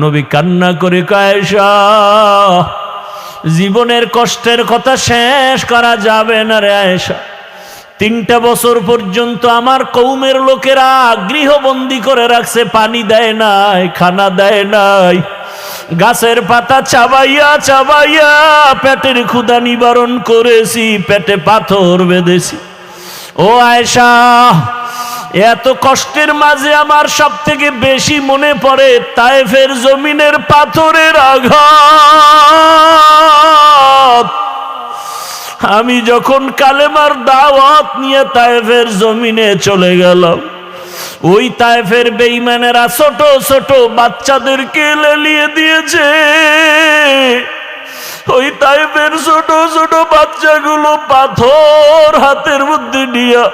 নবী কান্না করে কয়, আয়েশা, জীবনের কষ্টের কথা শেষ করা যাবে না রে আয়েশা। 3টা বছর পর্যন্ত আমার কওমের লোকেরা গৃহবন্দী করে রাখছে, পানি দেয় নাই, খানা দেয় নাই, গাছের পাতা চাবাইয়া চাবাইয়া পেটের ক্ষুধা নিবারণ করেছি, পেটে পাথর বেঁধেছি। ও আয়েশা, এত কষ্টের মাঝে আমার সব থেকে বেশি মনে পড়ে তায়েফের জমিনের পাথরের আঘাত। আমি যখন কালেমার দাওয়াত নিয়ে তায়েফের জমিনে চলে গেলাম, ওই তায়েফের বেঈমানেরা ছোট ছোট বাচ্চাদেরকে লেলিয়ে দিয়েছে। ওই তায়েফের ছোট ছোট বাচ্চাগুলো পাথর হাতের মধ্যে নিয়ে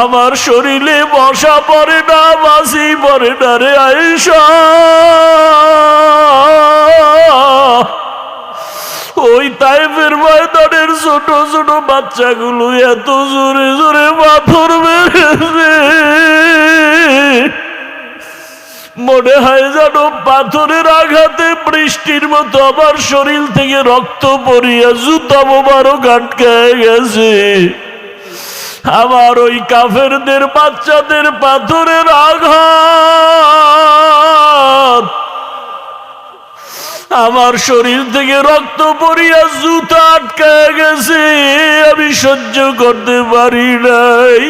আমার শরীরে বসা পড়ে না, বাসি পড়ে না রে আয়েশা। ওই তায়েফের ময়দানের ছোট ছোট বাচ্চাগুলো এত জোরে জোরে পাথর মেরেছে, মনে হয় যেন পাথরের আঘাতে বৃষ্টির মতো আমার শরীর থেকে রক্ত পড়িয়া জুতা মোবারক আটকে গেছে। আমার ওই কাফেরদের বাচ্চাদের পাথরের আঘাত আমার শরীর থেকে রক্ত পড়িয়া জুতা আটকে গেছে, আমি সহ্য করতে পারি নাই।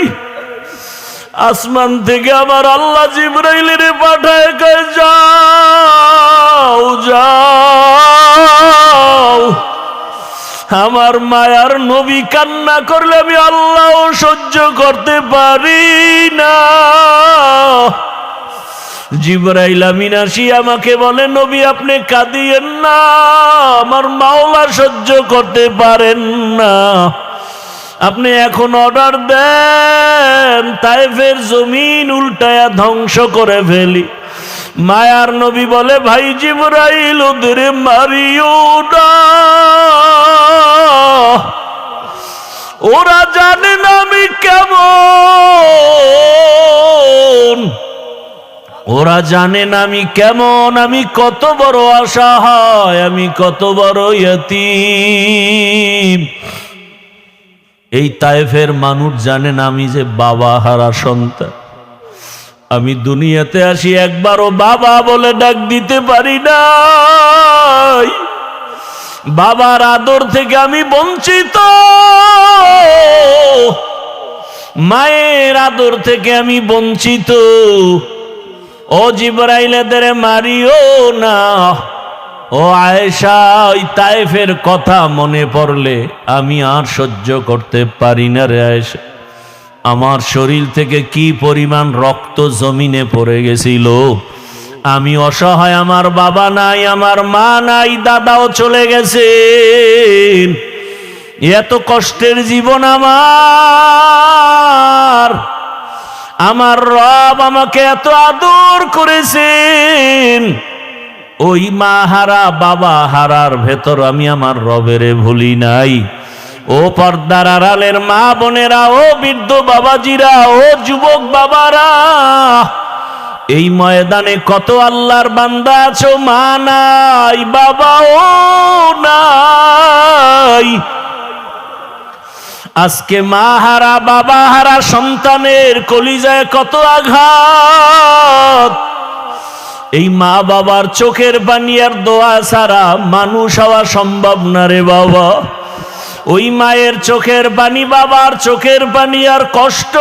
আসমান থেকে আমার আল্লাহ জিবরাইলের পাঠায় কয়, যাও যাও, আমার মায়ার নবী কান্না করলে আমি আল্লাহ সহ্য করতে পারি না। জিবরাইল আমিন আসি আমাকে বলে, নবী আপনি কাঁদিয়েন না, আমার মাওলা সহ্য করতে পারেন না, আপনি এখন অর্ডার দেন তায়েফের জমিন উল্টায়া ধ্বংস করে ফেলি। মায়ার নবী বলে, ভাই জিবরাইল ওদের মারিও না, ওরা জানে না আমি কেমন, ওরা জানে না আমি কেমন, আমি কত বড় অসহায়, আমি কত বড় ইয়তীম। এই তায়েফের মানুষ জানে না আমি যে বাবা হারা সন্তান। আমি দুনিয়াতে আসি একবারও বাবা বলে ডাক দিতে পারি নাই, বাবার আদর থেকে আমি বঞ্চিত, মায়ের আদর থেকে আমি বঞ্চিত। ও জিবরাইল এদের মারিও না। ও আয়েশা, ওই তায়েফের কথা মনে পড়লে আমি আর সহ্য করতে পারি না রে আয়েশা। আমার শরীর থেকে কি পরিমাণ রক্ত জমিনে পড়ে গেছিল। আমি অসহায়, আমার বাবা নাই, আমার মা নাই, দাদাও চলে গেছেন। এত কষ্টের জীবন আমার রব আমাকে এত আদর করেছেন। ওই মা হারা বাবা হারার ভেতর আমি আমার রবেরে ভুলি নাই। ও পর্দার আড়ালের মা বোনেরা, ও বৃদ্ধ বাবাজিরা, ও যুবক বাবারা, এই ময়দানে কত আল্লাহর বান্দা আছো, মা নাই, বাবাও নাই। আজকে মা হারা বাবা হারা সন্তানের কলিজায় কত আঘাত। এই মা বাবার চোখের পানি আর দোয়া ছাড়া মানুষ হওয়া সম্ভব না রে বাবা। ওই মায়ের চোখের পানি, বাবার চোখের পানি আর কষ্ট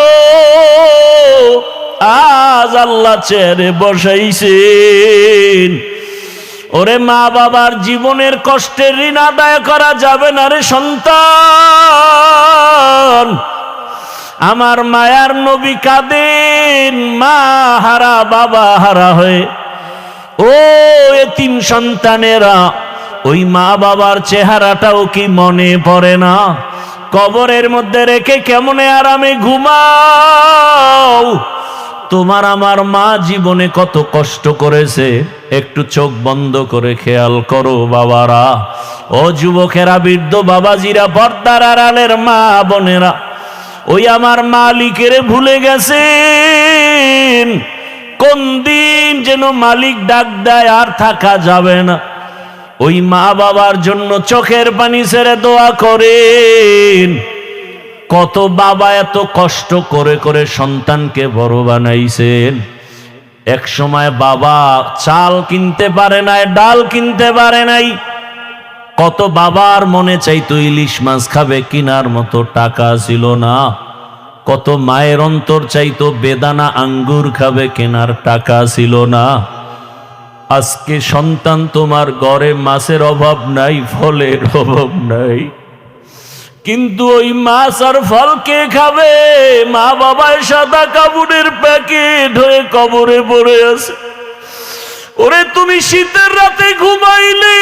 আজ আল্লাহ চেয়ারে বসাইছেন। ওরে মা বাবার জীবনের কষ্টের ঋণ আদায় করা যাবে না রে সন্তান। আমার মায়ার নবী কাঁদেন মা হারা বাবা হারা হয়ে। ও এতিম সন্তানেরা, ওই মা বাবার চেহারাটাও কি মনে পড়ে না? কবরের মধ্যে রেখে কেমনে আরামে ঘুমাও। তোমার আমার মা জীবনে কত কষ্ট করেছে, একটু চোখ বন্ধ করে খেয়াল করো বাবারা। ও যুবকেরা, বৃদ্ধ বাবাজিরা, পর্দার আড়ালের মা বোনেরা, ওই আমার মালিকের ভুলে গেছেন। কোন দিন যেন মালিক ডাক দেয় আর থাকা যাবে না। ওই মা বাবার জন্য চোখের পানি ছেড়ে দোয়া করেন। কত বাবা এত কষ্ট করে করে সন্তানকে বড় বানাইছেন। এক সময় বাবা চাল কিনতে পারে নাই, ডাল কিনতে পারে নাই। কত বাবার মনে চাইতো ইলিশ মাছ খাবে, কিনার মতো টাকা ছিল না। কত মায়ের অন্তর চাইতো বেদানা আঙ্গুর খাবে, কেনার টাকা ছিল না। আজকে সন্তান তোমার ঘরে মাছের অভাব নাই, ফলের অভাব নাই, কিন্তু ওই মাছ আর ফল কে খাবে? মা বাবার সাদা কাপড়ের প্যাকেট হয়ে কবরে পড়ে আছে। ওরে তুমি শীতের রাতে ঘুমাইলে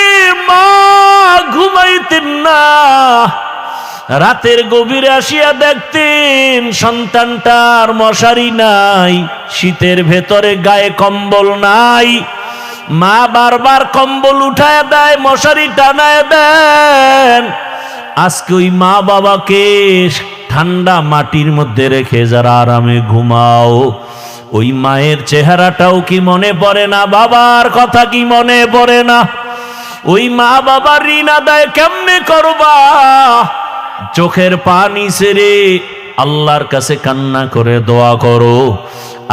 মা ঘুমাইতেন না, রাতের গভীরে আসিয়া দেখতেন সন্তানটার মশারি নাই, শীতের ভেতরে গায়ে কম্বল নাই। মা বারবার কম্বল উঠায় দেয়, মশারি টানায় দেন। আজকে ওই মা বাবাকে ঠান্ডা মাটির মধ্যে রেখে যারা আরামে ঘুমাও, ওই মায়ের চেহারাটাও কি মনে পড়ে না? বাবার কথা কি মনে পড়ে না? ওই মা বাবার ঋণ আদায় কেমনে করবা? চোখের পানি ছেড়ে আল্লাহর কাছে কান্না করে দোয়া করো।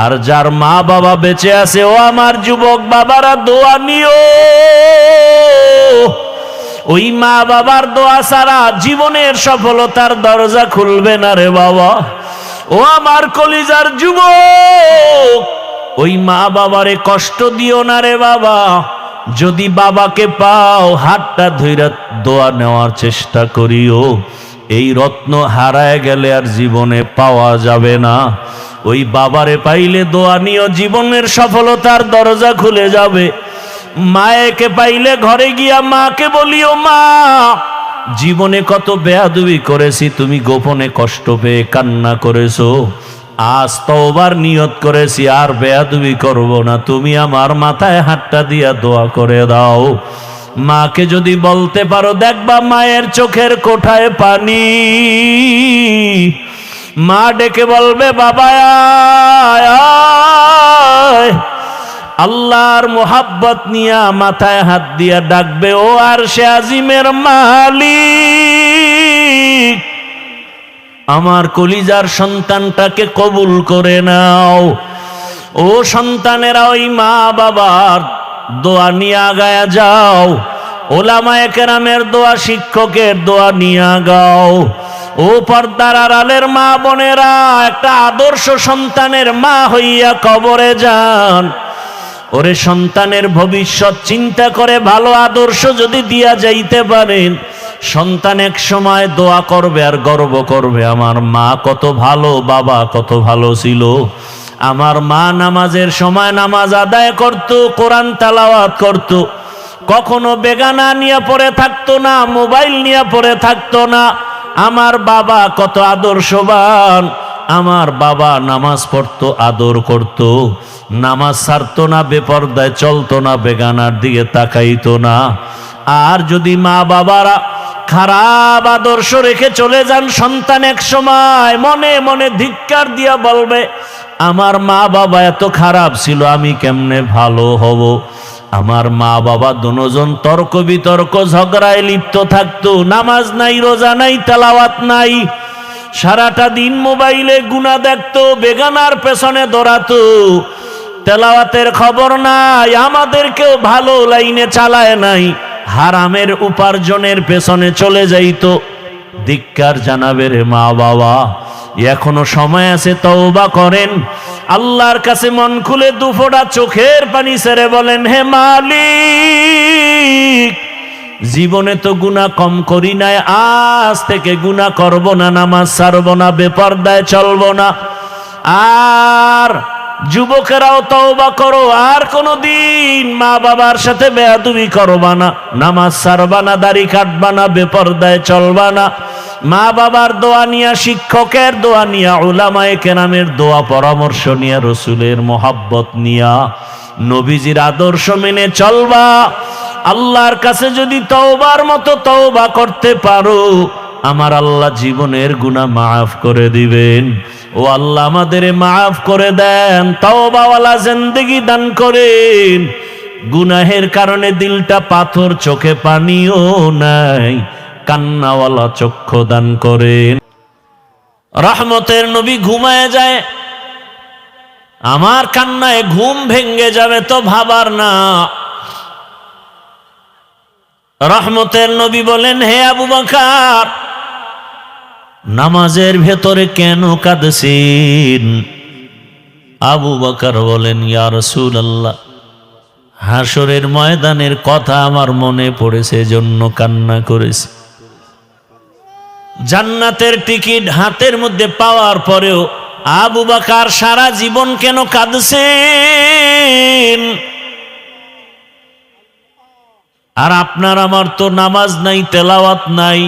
আর যার মা বাবা বেঁচে আছে, ও আমার যুবক বাবারা, দোয়া নিও। ওই মা বাবার দোয়া ছাড়া জীবনের সফলতার দরজা খুলবে না রে বাবা। ও আমার কলিজার যুবক, ওই মা বাবারে কষ্ট দিও না রে বাবা। যদি বাবাকে পাও, হাতটা ধইরা দোয়া নেওয়ার চেষ্টা করিও। এই রত্ন হারায় গেলে আর জীবনে পাওয়া যাবে না। ওই বাবারে পাইলে দোয়া নিও, জীবনের সফলতার দরজা খুলে যাবে। মায়েকে পাইলে ঘরে গিয়া মাকে বলিও, মা জীবনে কত বেয়াদবি করেছি, তুমি গোপনে কষ্ট পেয়ে কান্না করেছো। আজ তওবার নিয়ত করেছি আর বেয়াদবি করব না, তুমি আমার মাথায় হাতটা দিয়া দোয়া করে দাও। মাকে যদি বলতে পারো, দেখবা মায়ের চোখের কোঠায় পানি। মা ডেকে বলবে, বাবা আয় আয়। আল্লাহর মোহাব্বত নিয়া মাথায় হাত দিয়া ডাকবে, ও আরশে আজিমের মালিক, আমার কলিজার সন্তানটাকে কবুল করে নাও। ও সন্তানেরা, ওই মা বাবার দোয়া নিয়ে আগায়া যাও। ওলামায়ে কেরামের দোয়া, শিক্ষকের দোয়া নিয়ে গাও। ও পর্দার আড়ালের মা বোনেরা, একটা আদর্শ সন্তানের মা হইয়া কবরে যান। ওরে সন্তানের ভবিষ্যৎ চিন্তা করে ভালো আদর্শ যদি দিয়া যাইতে পারেন, সন্তান এক সময় দোয়া করবে আর গর্ব করবে, আমার মা কত ভালো, বাবা কত ভালো ছিল। আমার মা নামাজের সময় নামাজ আদায় করত, কোরআন তেলাওয়াত করত, কখনো বেগানা নিয়ে পড়ে থাকতো না, মোবাইল নিয়ে পড়ে থাকতো না। আমার বাবা কত আদর্শবান, আমার বাবা নামাজ পড়তো, আদর করত, নামাজ ছাড়তো না, বেপরদায় চলতো না, বেগানার দিকে তাকাইতো না। আর যদি মা বাবারা খারাপ আদর্শ রেখে চলে যান, সন্তান এক সময় মনে মনে ধিক্কার দিয়া বলবে, আমার মা বাবা এত খারাপ ছিল, আমি কেমনে ভালো হব। আমার মা বাবা দুজন তর্ক বিতর্ক ঝগড়ায় লিপ্ত থাকতো, নামাজ নাই, রোজা নাই, তেলাওয়াত নাই, সারাটা দিন মোবাইলে গুনাহ দেখতো, বেগানার পেছনে দৌড়াতো, তেলাওয়াতের খবর নাই, আমাদেরকেও ভালো লাইনে চালায় নাই, হারামের উপার্জনের পেছনে চলে যাইতো। ধিক্কার জানাবে রে মা বাবা, এখনো সময় আছে, তওবা করেন, আল্লাহর কাছে মন খুলে দুফোঁটা চোখের পানি ছেড়ে বলেন, হে মালিক, জীবনে তো গুনাহ কম করি নাই, আজ থেকে গুনাহ করব না, নামাজ ছাড়ব না, বেপরদায় চলব না। আর যুবকেরাও তওবা করো, আর কোনদিন মা বাবার সাথে বেয়াদবি করবা না, নামাজ ছাড়বা না, দাড়ি কাটবা না, বেপরদায় চলবা না। মা বাবার দোয়া নিয়া, শিক্ষকের দোয়া নিয়া, উলামায়ে কেরামের দোয়া পরামর্শ নিয়া, রসুলের মোহাব্বত নিয়া, নবীজির আদর্শ মেনে চলবা। আল্লাহর কাছে যদি তওবার মতো তওবা করতে পারো, আমার আল্লাহ জীবনের গুনাহ মাফ করে দিবেন। ও আল্লাহ আমাদের মাফ করে দেন, তওবাওয়ালা জিন্দেগি দান করেন। গুনাহের কারণে দিলটা পাথর, চোখে পানিও নাই, কান্নাওয়ালা চক্ষু দান করেন। রহমতের নবী ঘুমায় যায়, আমার কান্নায় ঘুম ভেঙ্গে যাবে তো ভাবার না। রহমতের নবী বলেন, হে আবু বকর, নামাজের ভেতরে কেন কাঁদছেন? আবু বকর বলেন, ইয়া রাসূলুল্লাহ, হাসরের ময়দানের কথা আমার মনে পড়েছে, জন্য কান্না করেছি। জান্নাতের টিকিট হাতের মধ্যে পাওয়ার পরেও আবু বকর সারা জীবন কেন কাঁদছেন? আর আপনার আমার তো নামাজ নাই, তেলাওয়াত নাই।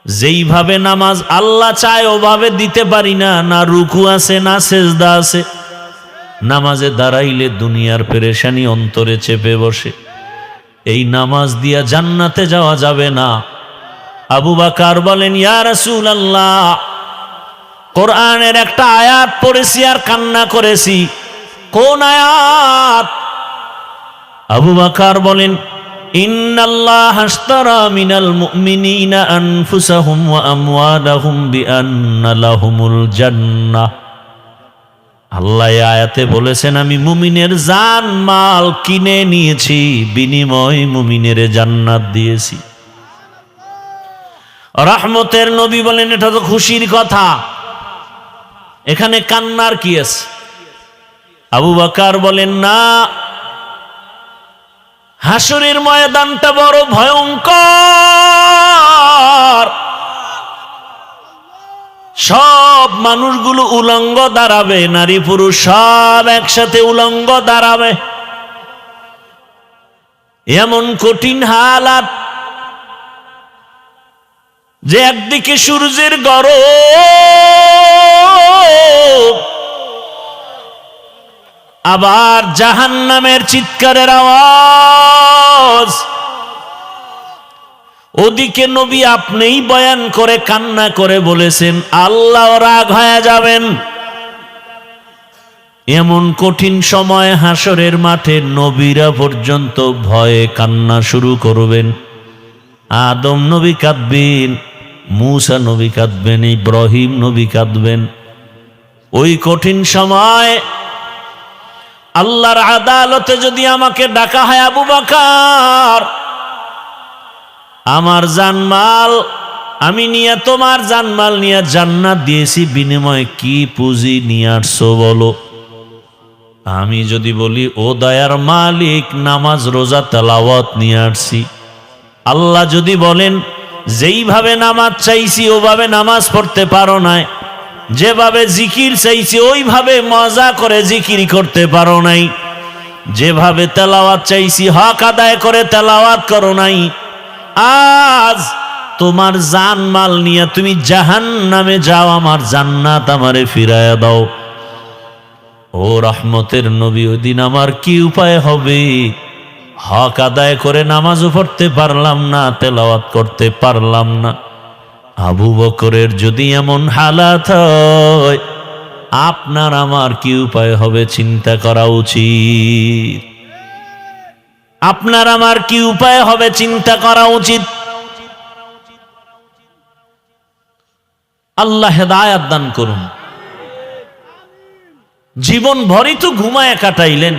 যেইভাবে নামাজ আল্লাহ চায় ওভাবে দিতে পারি না, না রুকু আছে না সেজদা আছে। নামাজে দাঁড়াইলে দুনিয়ার পেরেশানি অন্তরে চেপে বসে। এই নামাজ দিয়া জান্নাতে যাওয়া যাবে না। আবু বকর বলেন, ইয়া রাসূলুল্লাহ, কোরআনের একটা আয়াত পড়েছি আর কান্না করেছি। কোন আয়াত? আবু বকর বলেন, ইন্নাল্লাহা আশতারা মিনাল মুমিনিনা আনফুসাহুম ওয়া আমওয়ালাহুম বিআন্না লাহুমুল জান্নাহ। আল্লাহ এই আয়াতে বলেছেন, আমি মুমিনের জান মাল কিনে নিয়েছি, বিনিময় মুমিনের জান্নাত দিয়েছি। রহমতের নবী বলেন, এটা তো খুশির কথা, এখানে কান্নার কি আছে? আবু বকর বলেন, না, হাসরের ময়দানটা বড় ভয়ঙ্কর। সব মানুষগুলো উলঙ্গ দাঁড়াবে, নারী পুরুষ সব একসাথে উলঙ্গ দাঁড়াবে। এমন কঠিন হালাত যে একদিকে সূর্যের গরম, আবার জাহান্নামের চিৎকারের আওয়াজ। ওদিকে নবী আপনিই বয়ান করে কান্না করে বলেছেন, আল্লাহ রাগ হয়ে যাবেন। এমন কঠিন সময় হাসরের মাঠে নবীরা পর্যন্ত ভয়ে কান্না শুরু করবেন। আদম নবী কাঁদবেন, মূসা নবী কাঁদবেন, ইব্রাহিম নবী কাঁদবেন। ওই কঠিন সময় আল্লাহর আদালতে যদি আমাকে ডাকা হয়, আবু বকর, আমার জানমাল আমি নিয়ে, তোমার জানমাল নিয়ে জান্নাত দিয়েছি, বিনিময়ে কি পুঁজি নিয়ে আসছো বলো? আমি যদি বলি, ও দয়ার মালিক, নামাজ রোজা তেলাওয়াত নিয়ে আসছি। আল্লাহ যদি বলেন, যেইভাবে নামাজ চাইছি ওভাবে নামাজ পড়তে পারো নাই, যেভাবে জিকির চাইছি ওইভাবে মজা করে জিকির করতে পারো নাই, যেভাবে তেলাওয়াত চাইছি হক আদায় করে তেলাওয়াত করো নাই, আজ তোমার জান মাল নিয়ে তুমি জাহান্নামে যাও, আমার জান্নাত আমারে ফিরায়া দাও। ও রহমতের নবী, ওই দিন আমার কি উপায় হবে? হক আদায় করে নামাজও পড়তে পারলাম না, তেলাওয়াত করতে পারলাম না। আবু বকরের যদি এমন হালাত হয়, আপনার আমার কি উপায় হবে চিন্তা করা উচিত। আপনার আমার কি উপায় হবে চিন্তা করা উচিত। আল্লাহ হেদায়েত দান করুন। জীবন ভরই তো ঘুমায় কাটাইলেন,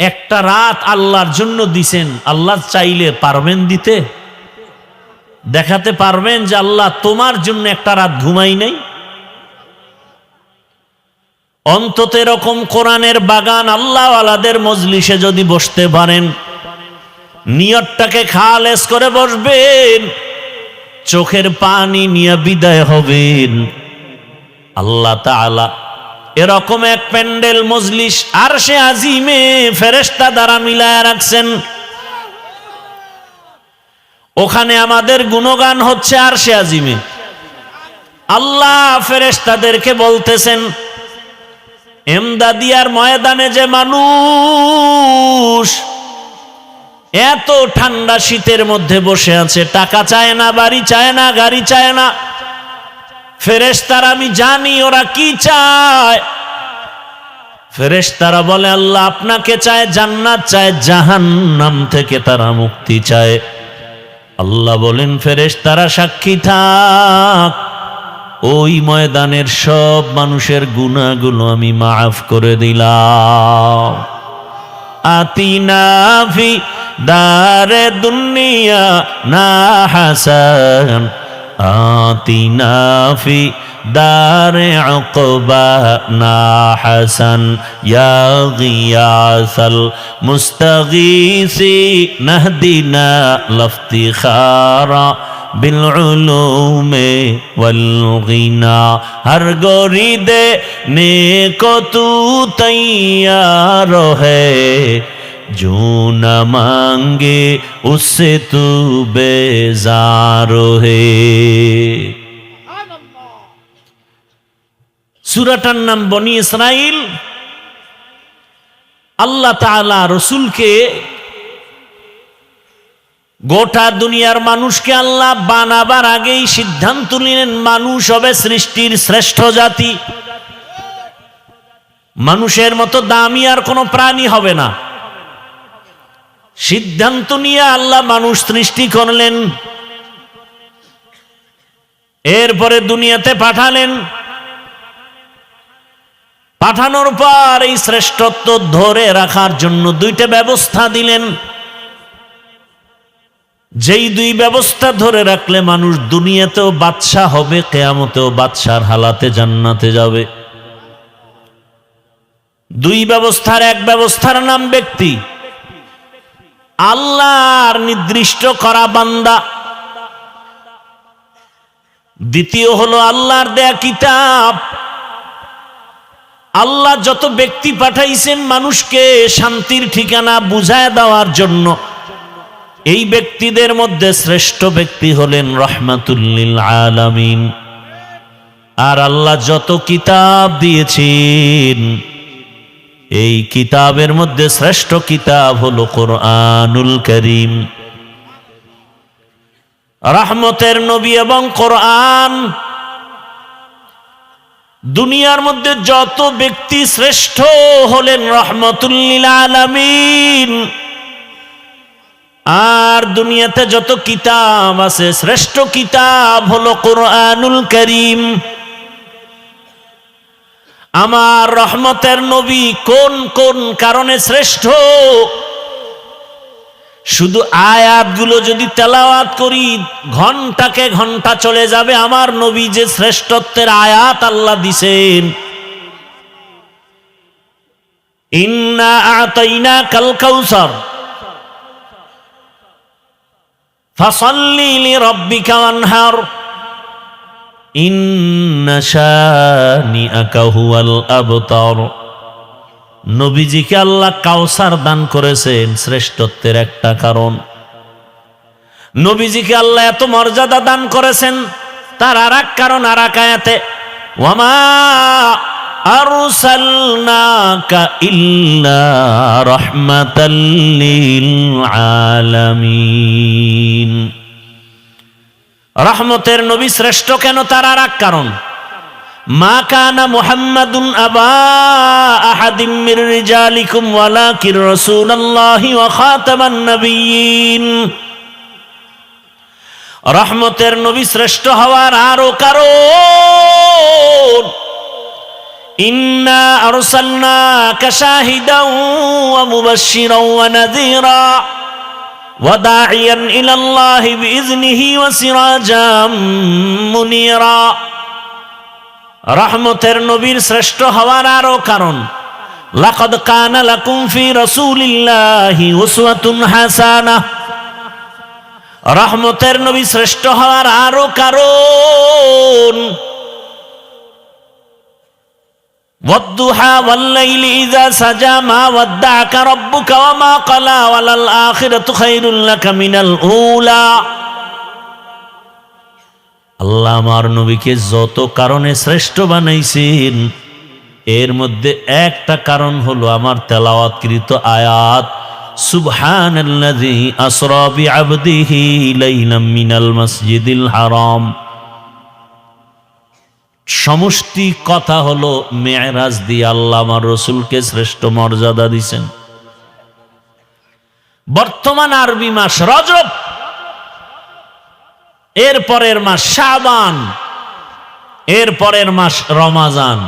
একটা রাত আল্লাহর জন্য দিছেন। আল্লাহ চাইলে পারবেন দিতে? দেখাতে পারবেন যে আল্লাহ তোমার জন্য একটা রাত ঘুমাই নাই? অন্তত এরকম কোরআনের বাগান আল্লাহওয়ালাদের মজলিসে যদি বসতে পারেন, নিয়তটাকে খালেস করে বসবেন, চোখের পানি নিয়ে বিদায় হবেন, আল্লাহ তাআলা এরকম এক প্যান্ডেল মজলিস আরশে আজিমে ফেরেশতা দ্বারা মিলায়া রাখছেন। ওখানে আমাদের গুণগান হচ্ছে আরশে আজিমে। আল্লাহ ফেরেশতাদেরকে বলতেছেন, এমদাদিয়ার ময়দানে যে মানুষ এত ঠান্ডা শীতের মধ্যে বসে আছে, টাকা চায় না, বাড়ি চায় না, গাড়ি চায় না, ফেরেশতারা আমি জানি ওরা কি চায়। ফেরেশতারা বলে আল্লাহ আপনাকে চায়, জান্নাত চায়, জাহান্নাম থেকে তারা মুক্তি চায়। আল্লাহ বলেন ফেরেশতারা সাক্ষী থাক, ওই ময়দানের সব মানুষের গুনাহগুলো আমি মাফ করে দিলাম। আতিনা ফি দারে দুনিয়া না হাসান, আতিনা ফি দারে উকবা না হাসান, ইয়া গিয়াসাল মুস্তাগীসি নাহদিনা লাফতিখারা বিল উলুমে ওয়াল গিনা। হর গরিদে নেকো তু তৈয়ার হ্যায়, जो न मांगे उससे तू बेजार है। সূরাটার নাম বনি ইসরাইল। আল্লাহ তাআলা রসুলকে, গোটা দুনিয়ার মানুষকে আল্লাহ বানাবার আগেই সিদ্ধান্ত নিলেন মানুষ হবে সৃষ্টির শ্রেষ্ঠ জাতি, মানুষের মতো দামি আর কোনো প্রাণী হবে না। সিদ্ধান্ত নিয়ে আল্লাহ মানুষ সৃষ্টি করলেন, এরপরে দুনিয়াতে পাঠালেন। পাঠানোর পর এই শ্রেষ্ঠত্ব ধরে রাখার জন্য দুইটা ব্যবস্থা দিলেন, যেই দুই ব্যবস্থা ধরে রাখলে মানুষ দুনিয়াতেও বাদশা হবে, কিয়ামতেও বাদশার হালাতে জান্নাতে যাবে। দুই ব্যবস্থার এক ব্যবস্থার নাম ব্যক্তি, আল্লাহর নির্দিষ্ট করা বান্দা। দ্বিতীয় হলো আল্লাহর দেয়া কিতাব। আল্লাহ যত ব্যক্তি পাঠাইছেন মানুষকে শান্তির ঠিকানা বুঝায় দেওয়ার জন্য, এই ব্যক্তিদের মধ্যে শ্রেষ্ঠ ব্যক্তি হলেন রাহমাতুল লিল আলামিন। আর আল্লাহ যত কিতাব দিয়েছেন, এই কিতাবের মধ্যে শ্রেষ্ঠ কিতাব হলো কোরআনুল কারীম। রহমতের নবী এবং কোরআন। দুনিয়ার মধ্যে যত ব্যক্তি শ্রেষ্ঠ হলেন রহমতুল লিল আলামিন। আর দুনিয়াতে যত কিতাব আছে, শ্রেষ্ঠ কিতাব হলো কোরআনুল কারীম। আমার রহমতের নবী কোন কোন কারণে শ্রেষ্ঠ, শুধু আয়াতগুলো যদি তেলাওয়াত করি ঘন্টাকে ঘন্টা চলে যাবে। আমার নবী যে শ্রেষ্ঠত্বের আয়াত আল্লাহ দিছেন, ইন্না আতাইনাকাল কাউসার ফাসাল্লি লিরাব্বিকা ওয়ানহার ইন্না শানিআকা হুয়াল আবতার। নবীজিকে আল্লাহ কাউসার দান করেছেন, শ্রেষ্ঠত্বের একটা কারণ। নবীজিকে আল্লাহ এত মর্যাদা দান করেছেন, তার আর এক কারণ আর এক আয়াতে, ওয়ামা আরসালনাকা ইল্লা রাহমাতাল লিল আলামিন। রহমতের নবী শ্রেষ্ঠ কেন, তার আর এক কারণ, মা কানা মুহাম্মাদুন আবা আহাদিম মির রিজালিকুম ওয়ালাকিন রাসূলুল্লাহি ওয়া খাতামান নবিয়্যিন। রহমতের নবী শ্রেষ্ঠ হওয়ার আরো কারণ, ইন্না আরসালনাকা শাহিদাও ওয়া মুবাশশিরাও ওয়া নাযীরা ওয়া দাঈয়ান ইলাল্লাহি বিইজনিহি ওয়া সিরাজাম মুনীরা। রহমতের নবীর শ্রেষ্ঠ হওয়ার আরো কারণ, লাকাদ কানা লাকুম ফি রাসূলিল্লাহি উসওয়াতুন হাসানাহ। রহমতের নবী শ্রেষ্ঠ হওয়ার আরো কারণ, ওয়াদ-দুহা ওয়াল-লাইলি ইযা সাজা মা ওয়াদ্দা'আকা রাব্বুকা ওয়া মা ক্বালা ওয়ালাল আখিরাতু খায়রুল লাকা মিনাল উলা। আল্লাহ আমার নবীকে যত কারণে শ্রেষ্ঠ বানাইছেন, এর মধ্যে একটা কারণ হলো আমার তেলাওয়াতকৃত আয়াত, সুবহানাল্লাযী আসরা বিআবদিহি লাইলাম মিনাল মাসজিদিল হারাম সমষ্টি কথা হলো মেরাজ দিয়ে আল্লাহ আমার রসুলকে শ্রেষ্ঠ মর্যাদা দিয়েছেন। বর্তমান আরবি মাস রজব, এর পরের মাস শাবান, এর পরের মাস রমাজান।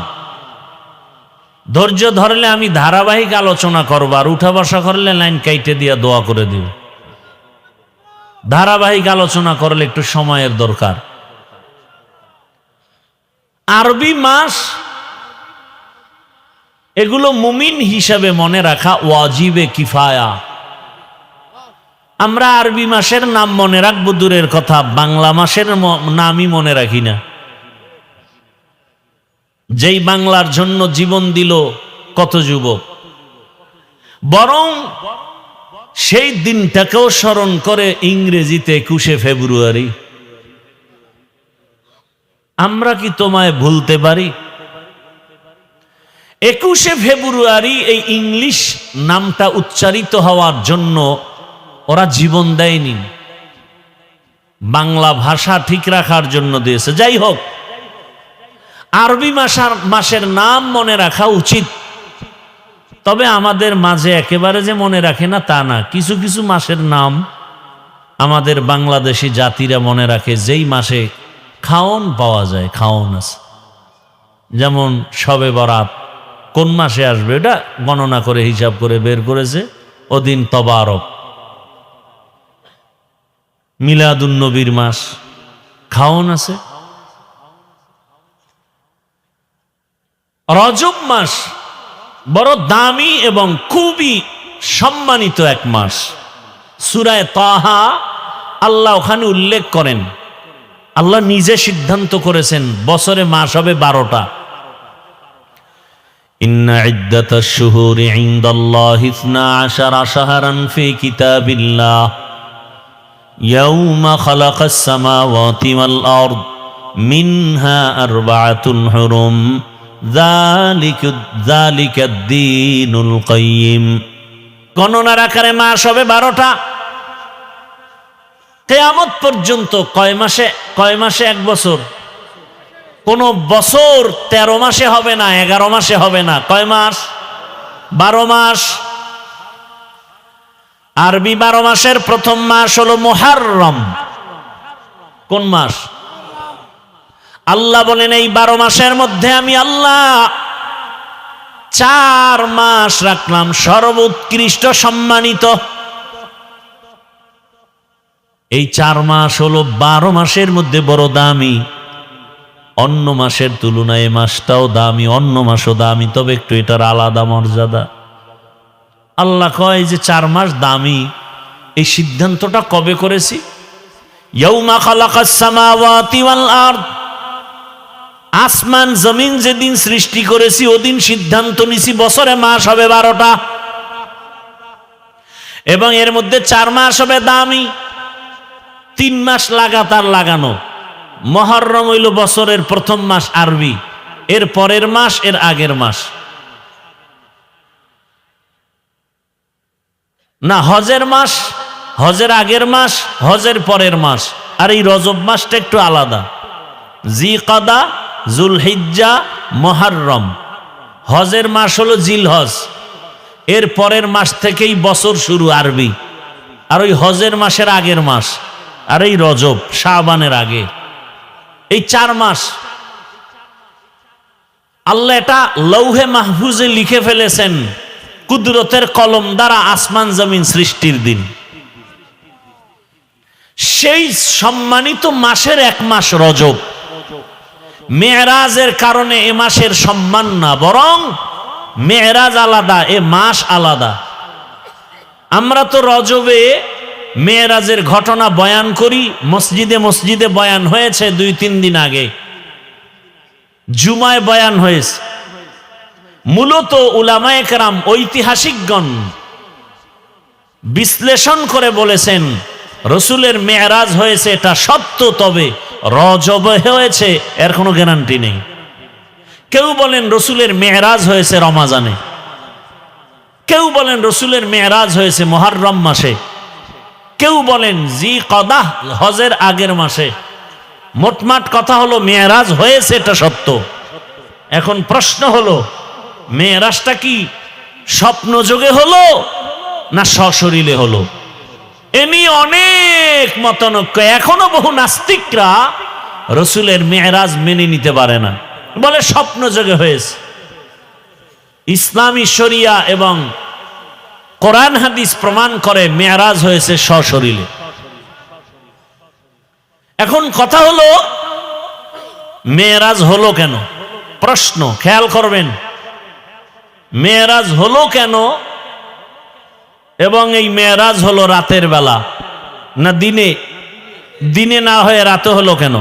ধৈর্য ধরলে আমি ধারাবাহিক আলোচনা করবো, আর উঠা বসা করলে লাইন কাইটে দিয়ে দোয়া করে দিব। ধারাবাহিক আলোচনা করলে একটু সময়ের দরকার। আরবি মাস এগুলো মুমিন হিসাবে মনে রাখা ওয়াজিবে কিফায়া। আমরা আরবি মাসের নাম মনে রাখবো দূরের কথা, বাংলা মাসের নামই মনে রাখি না। যেই বাংলার জন্য জীবন দিল কত যুবক, বরং সেই দিনটাকেও স্মরণ করে ইংরেজিতে 21শে ফেব্রুয়ারি। আমরা কি তোমায় ভুলতে পারি? 21শে ফেব্রুয়ারি এই ইংলিশ নামটা উচ্চারিত হওয়ার জন্য ওরা জীবন দেয়নি, বাংলা ভাষা ঠিক রাখার জন্য দিয়েছে। যাই হোক, আরবি মাসের নাম মনে রাখা উচিত, তবে আমাদের মাঝে একেবারে যে মনে রাখে না তা না। কিছু কিছু মাসের নাম আমাদের বাংলাদেশি জাতিরা মনে রাখে, যেই মাসে খাওন পাওয়া যায়, খাওন আছে। যেমন শবে বরাত কোন মাসে আসবে এটা গণনা করে হিসাব করে বের করেছে, ওদিন তবারক। মিলাদুন নবীর মাস, খাওন আছে। রজব মাস বড় দামি এবং খুবই সম্মানিত এক মাস। সূরায়ে তাহা আল্লাহ ওখানে উল্লেখ করেন, আল্লাহ নিজে সিদ্ধান্ত করেছেন বছরে মাস হবে 12টা। ইন্না ইদ্দাতাশ শুহুরি ইনদাল্লাহি 12 শাহরান ফি কিতাবিল্লাহ ইয়াউমা খালাকাস সামাওয়াতি ওয়াল আরদ মিনহা আরবাআতুন হুরুম যালিকাদ-দীনুল কাইয়্যিম। গণনার আকারে মাস হবে 12টা। কিয়ামত পর্যন্ত কয় মাসে এক বছর? কোন বছর 13 মাসে হবে না, 11 মাসে হবে না। কয় মাস? 12 মাস। আরবি 12 মাসের প্রথম মাস হলো মুহররম। কোন মাস? আল্লাহ বলেন এই 12 মাসের মধ্যে আমি আল্লাহ 4 মাস রাখলাম সর্বোৎকৃষ্ট সম্মানিত। এই 4 মাস হলো 12 মাসের মধ্যে বড় দামি। অন্য মাসের তুলনায় এই মাসটাও দামি, অন্য মাসও দামি, তবে একটু এটার আলাদা মর্যাদা। আল্লাহ কয় যে 4 মাস দামি, এই সিদ্ধান্তটা কবে করেছি? ইয়াউমা খালাকাস সামাওয়াতি ওয়াল আরদ, আসমান জমিন যেদিন সৃষ্টি করেছি ওদিন সিদ্ধান্ত নিছি বছরে মাস হবে 12টা, এবং এর মধ্যে 4 মাস হবে দামি। 3 মাস লাগাতার লাগানো। মুহররম হইল বছরের প্রথম মাস আরবি, এর পরের মাস এর আগের মাস না, হজের মাস, হজের আগের মাস, হজের পরের মাস। আর এই রজব মাসটা একটু আলাদা। জিকাদা, জুলহিজ্জা, মুহররম। হজের মাস হলো জিলহজ, এর পরের মাস থেকেই বছর শুরু আরবি। আর ওই হজের মাসের আগের মাস, আর এই রজব শাবানের আগে, এই 4 মাস আল্লাহ এটা লৌহে মাহফুজে লিখে ফেলেছেন কুদরতের কলম দ্বারা আসমান জমিন সৃষ্টির দিন। সেই সম্মানিত মাসের এক মাস রজব। মেরাজের কারণে এ মাসের সম্মান না, বরং মেরাজ আলাদা, এ মাস আলাদা। আমরা তো রজবে মেরাজের ঘটনা বয়ান করি, মসজিদে মসজিদে বয়ান হয়েছে 2-3 দিন আগে, জুমায় বয়ান হয়েছে। মূলত উলামায়ে কেরাম, ঐতিহাসিকগণ বিশ্লেষণ করে বলেছেন রসুলের মেরাজ হয়েছে এটা সত্য, তবে রজবে হয়েছে এর কোনো গ্যারান্টি নেই। কেউ বলেন রসুলের মেরাজ হয়েছে রমাজানে, কেউ বলেন রসুলের মেরাজ হয়েছে মুহররম মাসে, কেউ বলেন জিকাদা হজের আগের মাসে, মোটমাট কথা হলো মেরাজ হয়েছে, এটা সত্য। এখন প্রশ্ন হলো মেরাজটা কি স্বপ্ন যোগে হলো না সশরীরে হলো? এ নিয়ে অনেক মতানৈক্য। এখনো বহু নাস্তিকরা রসুলের মেরাজ মেনে নিতে পারে না, বলে স্বপ্ন যোগে হয়েছে। ইসলামী শরিয়া এবং কোরআন হাদিস প্রমাণ করে মেরাজ হয়েছে সশরীরে। এখন কথা হলো মেরাজ হলো কেন? প্রশ্ন খেয়াল করবেন, মেরাজ হলো কেন? এবং এই মেরাজ হলো রাতের বেলা না দিনে? দিনে না হয়ে রাতে হলো কেন?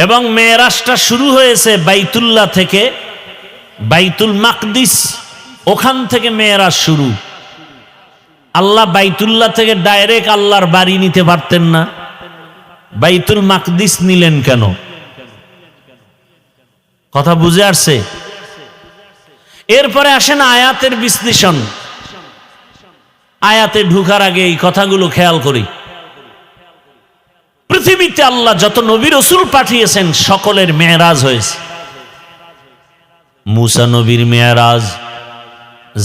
এবং মেরাজটা শুরু হয়েছে বাইতুল্লাহ থেকে, বাইতুল মাকদিস, ওখান থেকে মেরাজ শুরু। আল্লাহ বাইতুল্লাহ থেকে ডাইরেক্ট আল্লাহর বাড়ি নিতে পারতেন না, বাইতুল মাকদিস নিলেন কেন? কথা বুঝে আসছে? এরপরে আসেন আয়াতের বিশ্লেষণ। আয়াতে ঢুকার আগে এই কথাগুলো খেয়াল করি। পৃথিবীতে আল্লাহ যত নবী রাসূল পাঠিয়েছেন সকলের মেরাজ হয়েছে। মুসা নবীর মেরাজ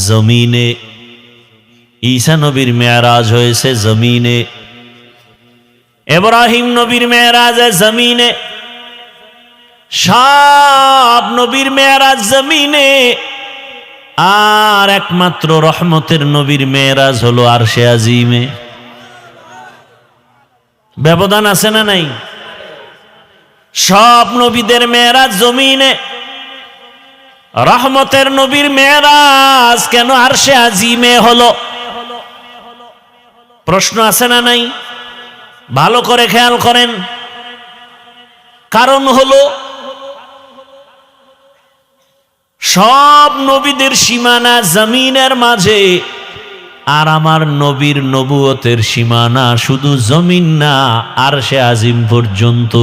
জমিনে, ঈসা নবীর মেরাজ হয়েছে জমিনে, ইব্রাহিম নবীর মেরাজ জমিনে, সব নবীর মেরাজ জমিনে। আর একমাত্র রহমতের নবীর মেরাজ হলো আরশে আজিমে। ব্যবধান আছে না নাই? সব নবীদের মেরাজ জমিনে, রহমতের নবীর মেরাজ কেন আরশে আজিমে হলো? প্রশ্ন আছে না নাই? ভালো করে খেয়াল করেন। কারণ হলো সব নবীদের সীমানা জমিনের মাঝে, আর আমার নবীর নবুয়তের সীমানা শুধু জমিন না, আরশে আজিম পর্যন্ত।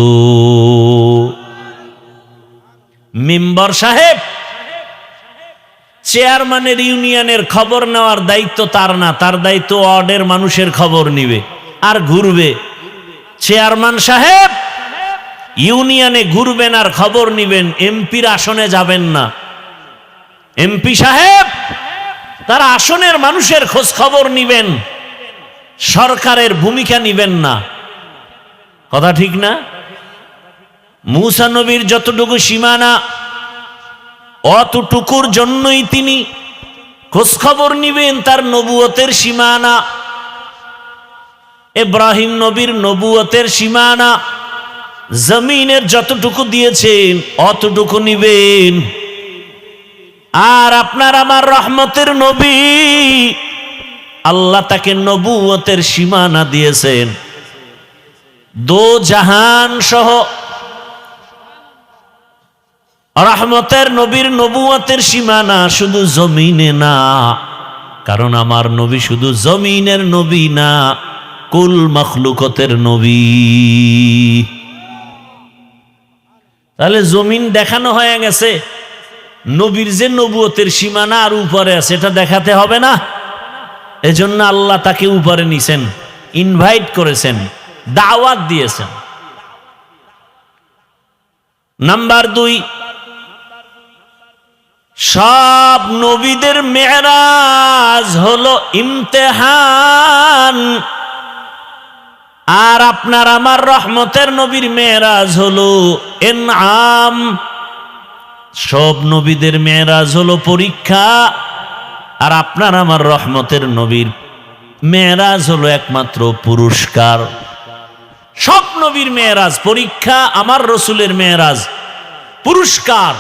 মেম্বার সাহেব চেয়ারম্যানের ইউনিয়নের খবর নেওয়ার দায়িত্ব তার না, তার দায়িত্ব ওয়ার্ডের মানুষের খবর নিবে আর ঘুরবে। চেয়ারম্যান সাহেব ইউনিয়নে ঘুরবেন আর খবর নিবেন, এমপির আসনে যাবেন না। এমপি সাহেব তার আসনের মানুষের খোঁজ খবর নিবেন, সরকারের ভূমিকা নিবেন না। কথা ঠিক না? মুসা নবীর যতটুকু সীমানা অতটুকুর জন্যই তিনি খোঁজ খবর নিবেন তার নবুয়তের সীমানা। ইব্রাহিম নবীর নবুয়তের সীমানা জমিনের যতটুকু দিয়েছেন অতটুকু নিবেন। আর আপনার আমার রহমতের নবী, আল্লাহ তাকে নবুয়তের সীমানা দিয়েছেন দো জাহান সহ। রহমতের নবীর নবুয়তের সীমানা শুধু জমিনে না, কারণ আমার নবী শুধু জমিনের নবী না, কুল মখলুকতের নবী। তাহলে জমিন দেখানো হয়ে গেছে, নবীর যে নবুয়তের সীমানা আর উপরে আছে এটা দেখাতে হবে না? এজন্য আল্লাহ তাকে উপরে নিছেন, ইনভাইট করেছেন, দাওয়াত দিয়েছেন। নাম্বার 2, সব নবীদের মেরাজ হলো ইমতিহান, আর আপনার আমার রহমতের নবীর মেরাজ হলো ইনআম। সব নবীদের মেরাজ হলো পরীক্ষা, আর আপনার আমার রহমতের নবীর মেরাজ হলো একমাত্র পুরস্কার। সব নবীর মেরাজ পরীক্ষা, আমার রসুলের মেরাজ পুরস্কার।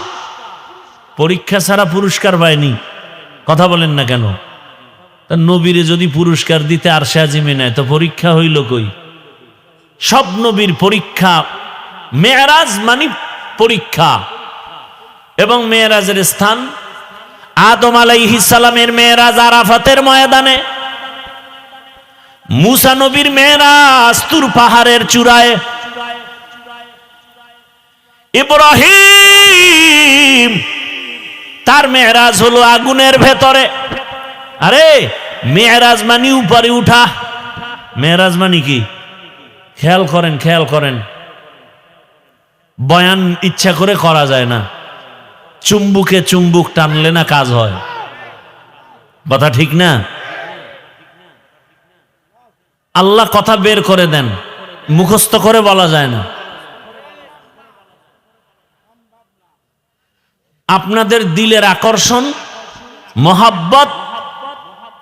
পরীক্ষা ছাড়া পুরস্কার পায়নি। কথা বলেন না কেন? তা নবীরে যদি পুরস্কার দিতে আরশে আজিমে নেয় তো পরীক্ষা হইল কই? সব নবীর পরীক্ষা। মেরাজ মানে পরীক্ষা। এবং মেরাজের স্থান আদম আলাইহিস সালামের মেরাজ আরাফাতের ময়দানে, মুসা নবীর মেরাজ তুর পাহাড়ের চূড়ায়, ইব্রাহিম তার মেরাজ হলো আগুনের ভেতরে। আরে মেরাজ মানে উপরে উঠা। মেরাজ মানে কি? খেয়াল করেন, খেয়াল করেন, বয়ান ইচ্ছা করে করা যায় না। চুম্বুকে চুম্বুক টানলে না কাজ হয়, কথা ঠিক না? আল্লাহ কথা বের করে দেন, মুখস্থ করে বলা যায় না। আপনাদের দিলের আকর্ষণ, মোহাব্বত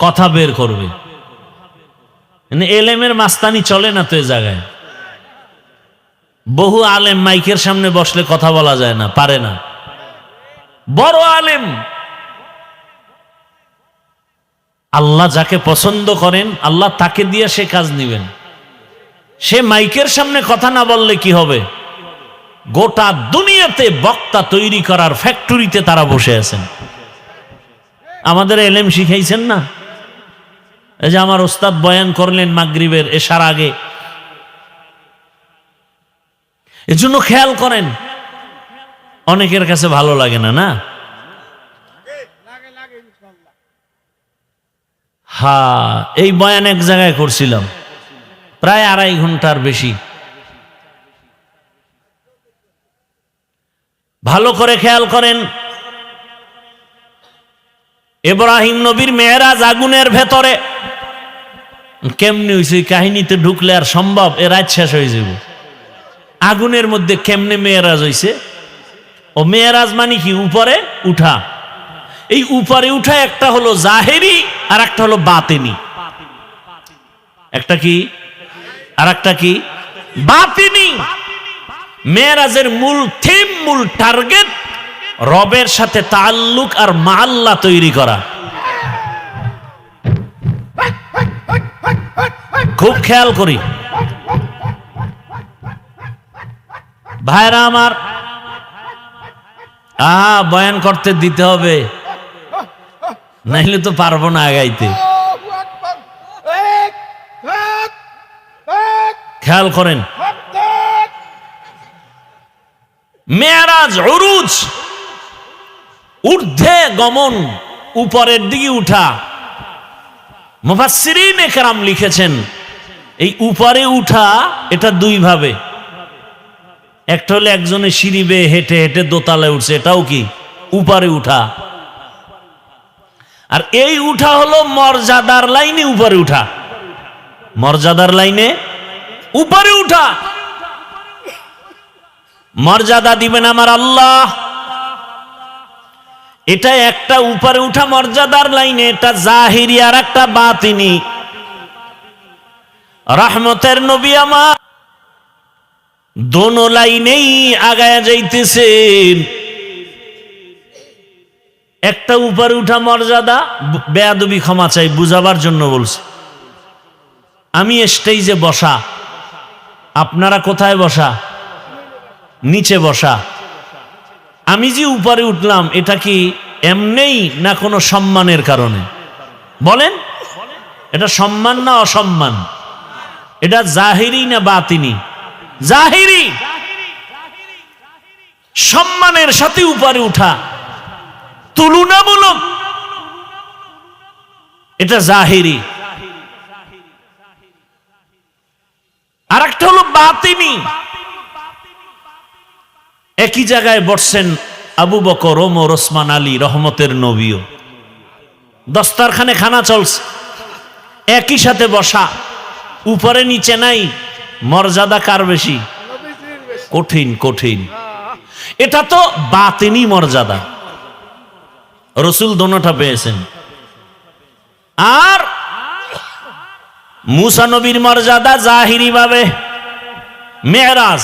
কথা বের করবে। এলেমের মাস্তানি চলে না তো এ জায়গায়। বহু আলেম মাইকের সামনে বসলে কথা বলা যায় না, পারে না। বড় আলেম, আল্লাহ যাকে পছন্দ করেন আল্লাহ তাকে দিয়ে সে কাজ নিবেন। সে মাইকের সামনে কথা না বললে কি হবে? গোটা দুনিয়াতে বক্তা তৈরি করার ফ্যাক্টরিতে তারা বসে আছেন। আমাদের এলেম শিখাইছেন না? এই যে আমার ওস্তাদ বয়ান করলেন মাগরিবের এশার আগে, এজন্য খেয়াল করেন, অনেকের কাছে ভালো লাগে না, না? হ্যাঁ, এই বয়ান এক জায়গায় করছিলাম প্রায় 2.5 ঘন্টার বেশি। ভালো করে খেয়াল করেন, ইব্রাহিম নবীর মেরাজ আগুনের ভেতরে কেমনে হয়েছে? কাহিনীতে ঢুকলে আর সম্ভব? এ রাত শেষ হয়ে যাবে। আগুনের মধ্যে কেমনে মেরাজ হয়েছে? ও মেরাজ মানে কি? উপরে উঠা। এই উপরে উঠা একটা হলো জাহেরি আর একটা হলো বাতিনি। একটা কি আর একটা কি? বাতিনি। মেরাজের মূল থিম, মূল টার্গেট রবের সাথে তাআল্লুক আর মাআল্লা তৈরি করা। খুব খেয়াল করি ভাইরা আমার, বয়ান করতে দিতে হবে, নাইলে তো পারবো না আগাইতে। খেয়াল করেন, মেরাজ, উরুজ, ঊর্ধ্বে গমন, উপরের দিকে উঠা। মুফাসসিরিনে কেরাম লিখেছেন এই উপরে উঠা এটা দুই ভাবে। একটা হলো একজনের সিঁড়ি বেয়ে হেঁটে হেঁটে দোতলায় উঠছে, এটাও কি উপরে উঠা। আর এই উঠা হলো মর্যাদার লাইনে উপরে উঠা, মর্যাদার লাইনে উপরে উঠা। মর্যাদা দিবেন আমার আল্লাহ, এটা একটা উপরে উঠা মর্যাদার লাইনে, এটা জাহিরি আর একটা বাতিনি। রহমতের নবী আমার দোনো লাইনেই আগায়া যাইতেছেন। একটা উপরে উঠা মর্যাদা, বেয়াদবি ক্ষমা চাই, বুঝাবার জন্য বলছি। আমি স্টেজে বসা, আপনারা কোথায় বসা? নিচে বসা। আমি যে উপরে উঠলাম এটা কি এমনেই না কোনো সম্মানের কারণে? বলেন, এটা সম্মান না অসম্মান? এটা জাহিরি না বাতিনি? জাহিরি। সম্মানের সাথে উপরে উঠা, তুলনামূলক এটা জাহিরি। আর একটা হলো বাতিনি। একই জায়গায় বসছেন আবু বকর, ওমর, ওসমান, আলী, রহমতের নবীও। দস্তারখানে খানা চলছে, একই সাথে বসা, উপরে নিচে নাই। মর্যাদা কার বেশি? কঠিন কঠিন। এটা তো বাতিনি মর্যাদা, রসুল দোনোটা পেয়েছেন। আর মুসা নবীর মর্যাদা জাহিরি ভাবে। মেরাজ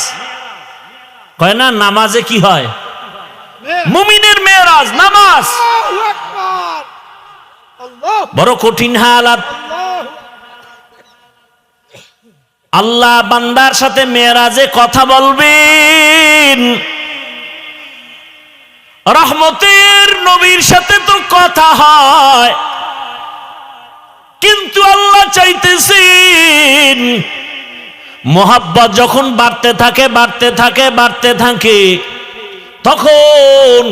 কয় না, নামাজে কি হয়? মুমিনের মেরাজ নামাজ। বড় কঠিন হালাত। আল্লাহ বান্দার সাথে মেরাজে কথা বলবেন, রহমতের নবীর সাথে তো কথা হয়, কিন্তু আল্লাহ চাইতেছেন মোহাব্বত যখন বাড়তে থাকে বাড়তে থাকে বাড়তে থাকে, তখন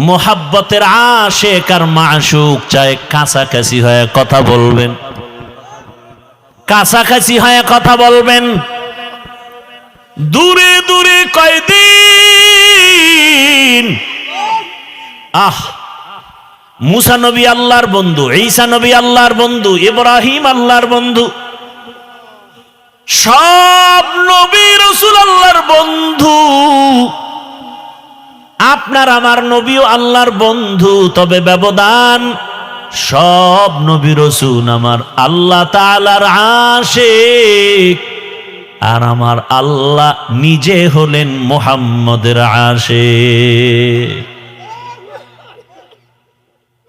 মোহাব্বতের আশিক আর মাশুক চায় কাছাকাছি হয়ে কথা বলবেন। কাছাকাছি হয়ে কথা বলবেন। দূরে দূরে কয়দিন। মুসা নবী আল্লাহর বন্ধু, ঈসা নবী আল্লাহর বন্ধু, ইব্রাহিম আল্লাহর বন্ধু, সব নবী রাসূল আল্লাহর বন্ধু। আপনার আমার নবীও আল্লাহর বন্ধু, তবে ব্যবধান সব নবী রাসূল আমার আল্লাহ তাআলার আশিক, আর আমার আল্লাহ নিজে হলেন মুহাম্মদের আশিক।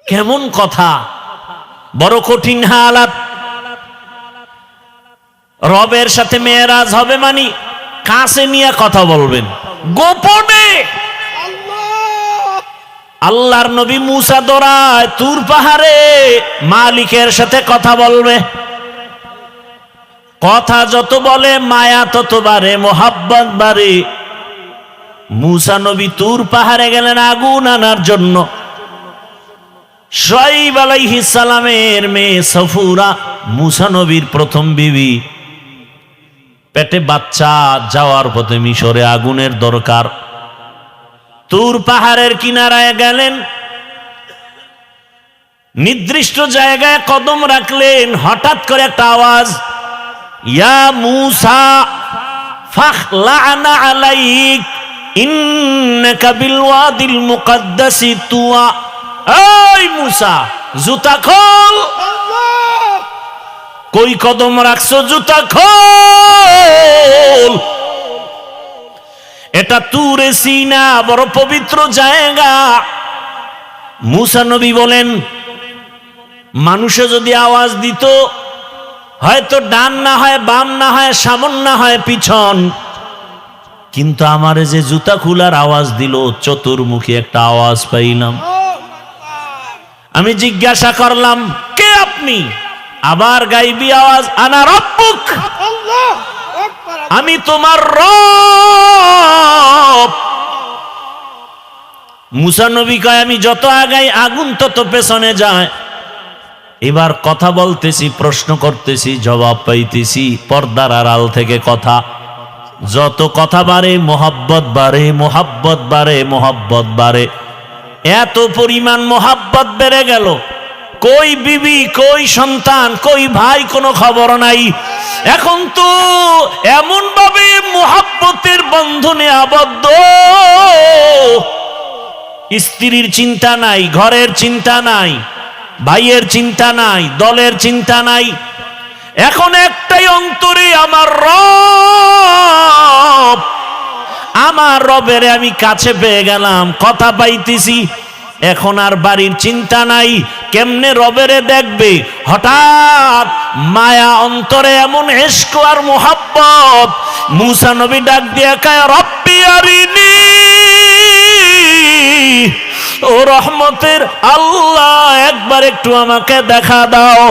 কেমন কথা, বড় কঠিন হালাত। রবের সাথে মেরাজ হবে মানে কাছে নিয়ে কথা বলবেন, গোপনে। আল্লাহর নবী মুসা দৌড়ায় তুর পাহাড়ে মালিকের সাথে কথা বলবে। কথা যত বলে মায়া তত বাড়ে, মোহাব্বত বাড়ে। মুসা নবী তুর পাহাড়ে গেলেন আগুন আনার জন্য। শুআয়ব আলাইহিস সালামের মেয়ে সফুরা, মুসা নবীর প্রথম বিবি, পেটে বাচ্চা, যাওয়ার পথে মিশরে আগুনের দরকার। তুর পাহাড়ের কিনারায় গেলেন, নির্দিষ্ট জায়গায় কদম রাখলেন। হঠাৎ করে একটা আওয়াজ, ইয়া মুসা ফাখলা'না আলাইক ইন্নাকা বিল ওয়াদিল মুকাদ্দাসি তুয়া। এই মুসা, জুতা খোল। কই কদম রাখছো, জুতা খোল। এটা তুরে সিনা, বড় পবিত্র জায়গা। মুসা নবী বলেন, মানুষে যদি আওয়াজ দিত, হয়তো ডান না হয় বাম, না হয় সামন, না হয় পিছন, কিন্তু আমার যে জুতা খোলার আওয়াজ দিল, চতুর্মুখী একটা আওয়াজ পাইলাম। আমি জিজ্ঞাসা করলাম, কে আপনি? আবার গাইবি আওয়াজ, আনা রব্বুক, আমি তোমার রব। মুসা নবী কয়, আমি যত আগাই আগুন তত পেছনে যায়। এবার কথা বলতেছি, প্রশ্ন করতেছি, জবাব পাইতেছি পর্দার আড়াল থেকে কথা। যত কথা বাড়ে মোহাব্বত বাড়ে, মোহাব্বত বাড়ে, মোহাব্বত বাড়ে। এত পরিমাণ মোহাব্বত বেড়ে গেল, কই বিবি, কই সন্তান, কই ভাই, কোনো খবর নাই। এখন তো এমন ভাবে মোহাব্বতের বন্ধনে আবদ্ধ, স্ত্রীর চিন্তা নাই, ঘরের চিন্তা নাই, ভাইয়ের চিন্তা নাই, দলের চিন্তা নাই। এখন একটাই অন্তরে, আমার রব, আমার রবের আমি কাছে পেয়ে গেলাম, কথা পাইতেছি। এখন আর বাড়ির চিন্তা নাই, কেমনে রবেরে দেখবে। হঠাৎ মায়া অন্তরে, এমন ইশক আর মোহাব্বত। মুসা নবী ডাক দিয়া কয়, রব্বি আরিনি, ও রহমতের আল্লাহ, একবার একটু আমাকে দেখা দাও।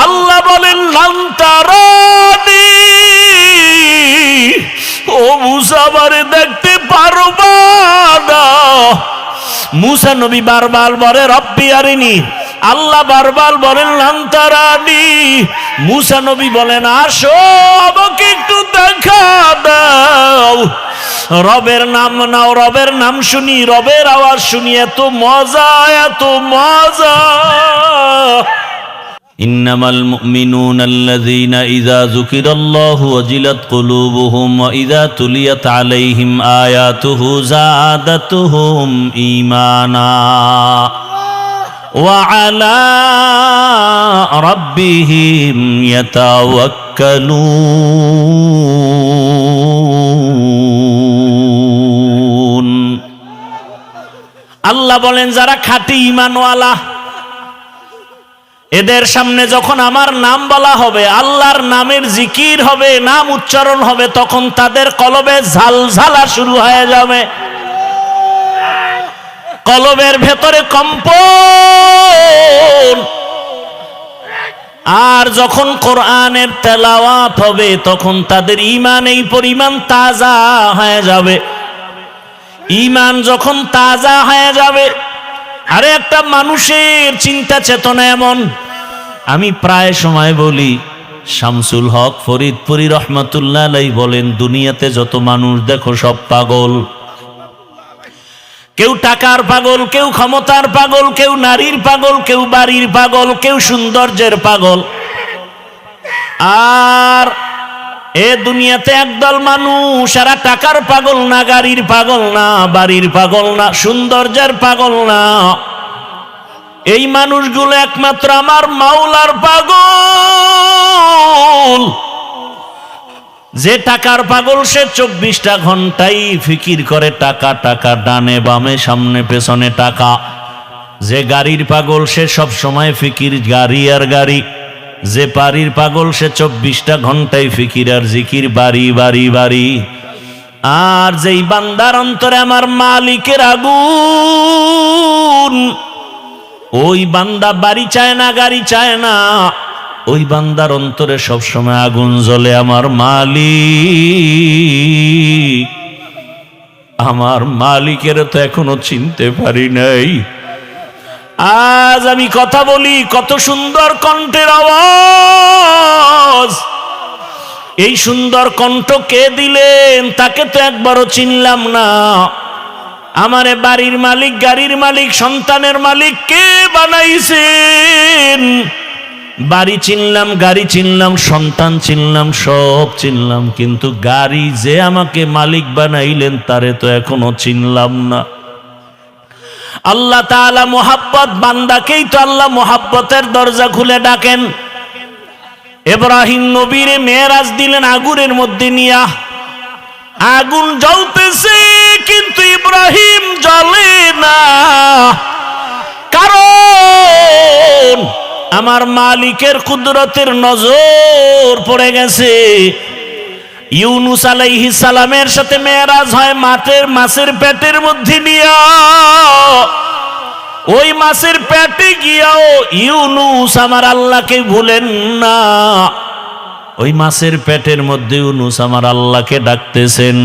আল্লাহ বলেন, লান তারানি, ও মুসা আমারে দেখতে পারবা না। মুসা নবী বারবার বলে, রব্বি আরিনি। আল্লাহ বারবার বলেন, লান তারানি। মুসা নবী বলেন, আসো আমাকে একটু দেখা দাও। রবের নাম নাও, রবের নাম শুনি, রবের আওয়াজ শুনি, এত মজা, এত মজা। ইন্নামাল মুমিনুনা আল্লাযীনা ইযা যুকিরাল্লাহু ওয়াজিলাত কুলুবুহুম ওয়া ইযা তুলিয়াত আলাইহিম আয়াতুহু যাদাতুহুম ঈমানা ওয়া আলা রাব্বিহিম ইয়াতাওয়াক্কালুন। আল্লাহ বলেন, যারা খাঁটি ঈমানওয়ালা, এদের সামনে যখন আমার নাম বলা হবে, আল্লাহর নামের জিকির হবে, নাম উচ্চারণ হবে, তখন তাদের কলবে ঝালঝালা শুরু হয়ে যাবে, কলবের ভেতরে কম্পন। আর যখন কোরআনের তেলাওয়াত হবে, তখন তাদের ঈমান এই পরিমাণ তাজা হয়ে যাবে। ঈমান যখন তাজা হয়ে যাবে, আরে একটা মানুষের চিন্তা চেতনা এমন, আমি প্রায় সময় বলি, শামসুল হক ফরিদপুরি রহমাতুল্লাহ আলাইহি বলেন, দুনিয়াতে যত মানুষ দেখো সব পাগল। কেউ টাকার পাগল, কেউ ক্ষমতার পাগল, কেউ নারীর পাগল, কেউ বাড়ির পাগল, কেউ সৌন্দর্যের পাগল। আর এ দুনিয়াতে একদল মানুষ, এরা টাকার পাগল না, গাড়ির পাগল না, বাড়ির পাগল না, সৌন্দর্যের পাগল না। এই মানুষগুলো একমাত্র আমার মাওলার পাগল। যে টাকার পাগল সে 24টা ঘন্টাই ফিকির করে টাকা, টাকা, ডানে বামে সামনে পেছনে টাকা। যে গাড়ির পাগল সে সব সময় ফিকির গাড়ি আর গাড়ি। যে বাড়ির পাগল সে 24টা ঘন্টায় ফিকির আর জিকির, বাড়ি বাড়ি বাড়ি। আর যেই বান্দার অন্তরে আমার মালিকের আগুন, ওই বান্দা বাড়ি চায় না, গাড়ি চায় না, ওই বান্দার অন্তরে সবসময় আগুন জ্বলে। আমার মালিক, আমার মালিকের তো এখনো চিনতে পারি নাই। আজ আমি কথা বলি, কত সুন্দর কণ্ঠের আওয়াজ। এই সুন্দর কণ্ঠ কে দিলেন? তাকে তো একবারও চিনলাম না। আমারে বাড়ির মালিক, গাড়ির মালিক, সন্তানের মালিক কে বানাইছেন? বাড়ি চিনলাম, গাড়ি চিনলাম, সন্তান চিনলাম, সব চিনলাম, কিন্তু গাড়ি যে আমাকে মালিক বানাইলেন তারে তো এখনো চিনলাম না। আল্লাহ তাআলা মোহাব্বত, বান্দাকেই তো আল্লাহ মোহাব্বতের দরজা খুলে ডাকেন। ইব্রাহিম নবীরে মেরাজ দিলেন আগুনের মধ্যে নিয়া। আগুন জ্বলতেছে কিন্তু ইব্রাহিম জ্বলে না, কারণ আমার মালিকের কুদরতের নজর পড়ে গেছে। ইউনুস আলাইহিস সালামের সাথে মেরাজ হয় মাছের পেটের মধ্যে নিয়া। ওই মাছের পেটে গিয়াও ইউনুস আমার আল্লাহকে ভুলেন না। ওই মাছের পেটের মধ্যে ইউনুস আমার আল্লাহকে ডাকতেছেন।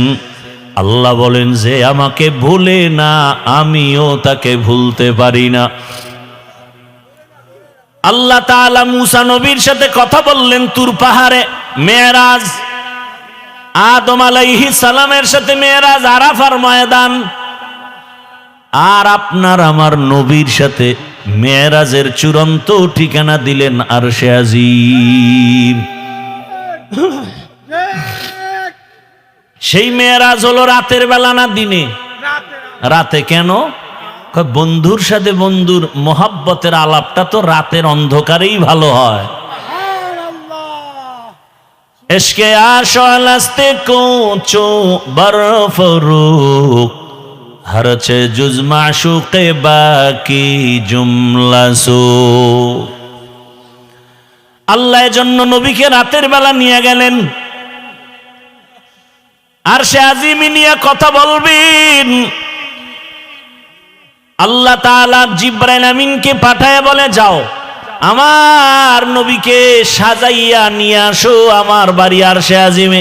আল্লাহ বলেন, যে আমাকে ভুলে না আমিও তাকে ভুলতে পারি না। আল্লাহ তাআলা মুসা নবীর সাথে কথা বললেন তুর পাহাড়ে, মেরাজ। আদম আলাইহিস সালামের সাথে মেরাজ আরাফার ময়দান। আর আপনার আমার নবীর সাথে মেরাজের চূড়ান্ত ঠিকানা দিলেন আরশে আজিম। সেই মেরাজ হলো রাতের বেলা না দিনে? রাতে। কেন? বন্ধুর সাথে বন্ধুর মোহাব্বতের আলাপটা তো রাতের অন্ধকারেই ভালো হয়। এশকে আশাল আস্তে কোচো বরফরুক হরছে জুজ মাশুকে বাকি জুমলাসু। আল্লাহ জন্য নবীকে রাতের বেলা নিয়ে গেলেন, আর সে আজিমি নিয়ে কথা বলবেন। আল্লাহ তাআলা জিবরাইল আমিনকে পাঠায় বলে, যাও আমার নবীকে সাজাইয়া নিয়ে আসো আমার বাড়ি আরশে আজিমে।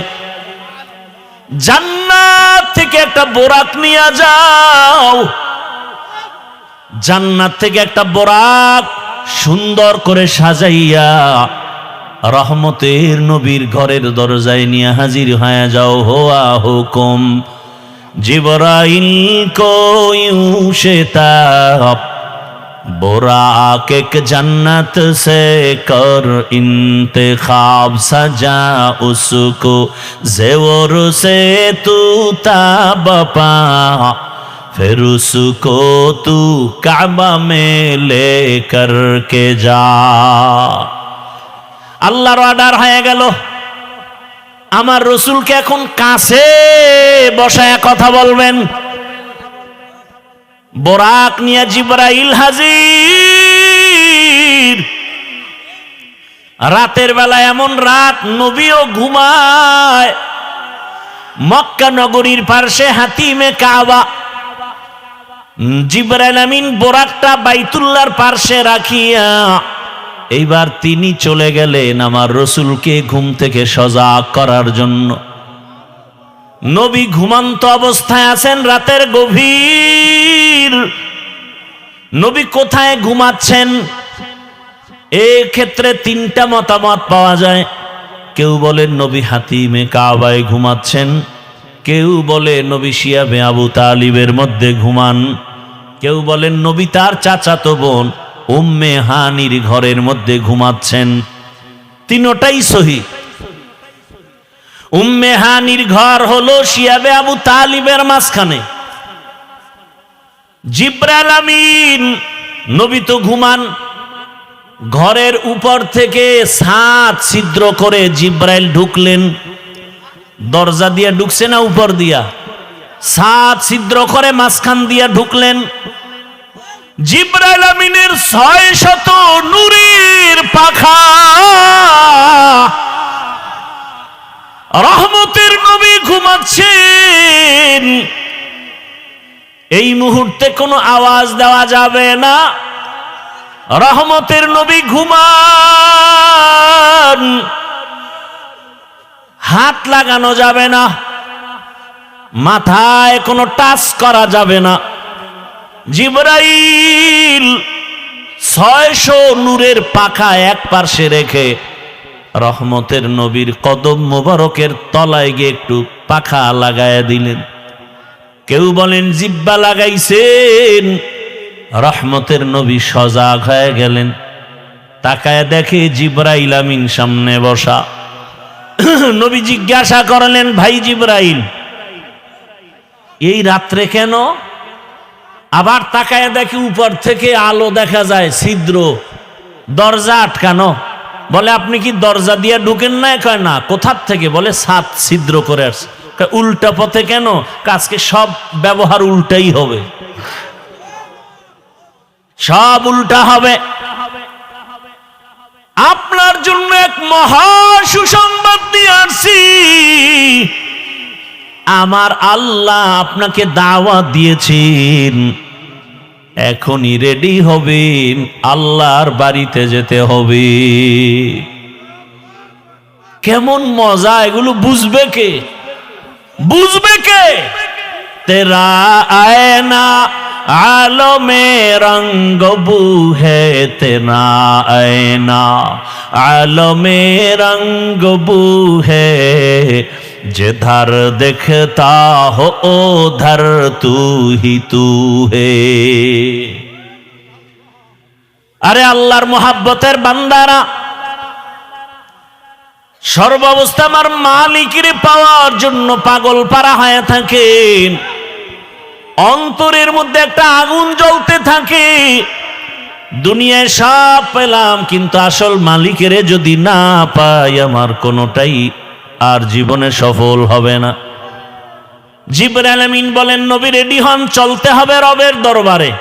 জান্নাত থেকে একটা বোরাক নিয়ে যাও। জান্নাত থেকে একটা বোরাক সুন্দর করে সাজাইয়া রহমতের নবীর ঘরের দরজায় নিয়ে হাজির হয়ে যাও। হোয়া হুকুম জিবরাইল কো यूं शिताब बुराक एक जन्नत से कर इंतखाब सजा उसको ज़ेवर से तू ताबपा फिर उसको तू काबा में लेकर के जा। আল্লাহর অর্ডার হয়ে গেল। আমার রসুলকে এখন কাছে বসায়া কথা বলবেন। বোরাক নিয়ে জিবরাইল হাজির। রাতের বেলা, এমন রাত নবীও ঘুমায়। মক্কা নগরীর পার্শ্বে হাতিমে কাবা। জিবরাইল আমিন বোরাকটা বাইতুল্লাহর পার্শ্বে রাখিয়া এইবার তিনি চলে গেলেন আমার রসুলকে ঘুম থেকে সজাগ করার জন্য। নবী ঘুমন্ত অবস্থায় আছেন, রাতের গভীর। নবী কোথায় ঘুমাচ্ছেন? এই ক্ষেত্রে তিনটা মতামত পাওয়া যায়। কেউ বলেন নবী হাতিমে কাবায় ঘুমাচ্ছেন, কেউ বলে নবী শিয়াবে আবু তালিবের মধ্যে ঘুমান, কেউ বলেন নবী তার চাচাতো বোন উম্মে হানির ঘরের মধ্যে ঘুমাচ্ছেন। তিনটাই সহি। উম্মে হানির ঘর হলো শিয়াবে আবু তালিবের মাঝখানে। জিবরাইল আমিন নবী তো ঘুমান, ঘরের উপর থেকে 7 ছিদ্র করে জিবরাইল ঢুকলেন। দরজা দিয়ে ঢুকছে না উপর দিয়া? 7 ছিদ্র করে মাঝখান দিয়া ঢুকলেন। জিবরাইল আমিনের 600 নূরের পাখা, রহমতের নবী ঘুমাচ্ছেন। এই মুহূর্তে কোনো আওয়াজ দেওয়া যাবে না। রহমতের নবী ঘুমান, হাত লাগানো যাবে না, মাথায় কোনো টাচ করা যাবে না। জিবরাইল 600 নূরের পাখা এক পার্শ্বে রেখে রহমতের নবীর কদম মোবারকের তলায় গিয়ে একটু পাখা লাগায় দিলেন। কেউ বলেন জিব্বা লাগাইছেন। রহমতের নবী সজাগ হয়ে গেলেন, তাকায় দেখে জিবরাইল আমিন সামনে বসা। নবী জিজ্ঞাসা করলেন, ভাই জিবরাইল, এই রাত্রে কেন? আবার তাকায় দেখে উপর থেকে আলো দেখা যায়, ছিদ্র, দরজা আটকানো। বলে আপনি কি দরজা দিয়ে ঢুকেন না? কয় না। কোথার থেকে? বলে 7 ছিদ্র করে আসছে। উল্টা পথে কেন? আজকে সব ব্যবহার উল্টাই হবে, সব উল্টা হবে। আপনার জন্য এক মহা সুসংবাদ দিয়ে আসছি। আমার আল্লাহ আপনাকে দাওয়াত দিয়েছেন, এখনই রেডি হবেন, আল্লাহর বাড়িতে যেতে হবে। কেমন মজা! এগুলো বুঝবে কে? বুঝবে কে? তেরা আয়না आलो में रंग बू है तेरा आईना, आलो में रंग बू है, जिधर दिखता हो उधर तू ही तू है। अरे আল্লাহর মোহাব্বতের বান্দারা, সর্বাবস্থা আমার মালিকের পাওয়ার জন্য পাগল পারা হয়ে থাকেন। অন্তরের মধ্যে একটা আগুন জ্বলতে থাকে। দুনিয়ায় সব পেলাম, কিন্তু আসল মালিকের যদি না পাই, আমার কোনোটাই আর জীবনে সফল হবে না। জিবরাইল আমিন বলেন, নবী রেডি হন, চলতে হবে রবের দরবারে।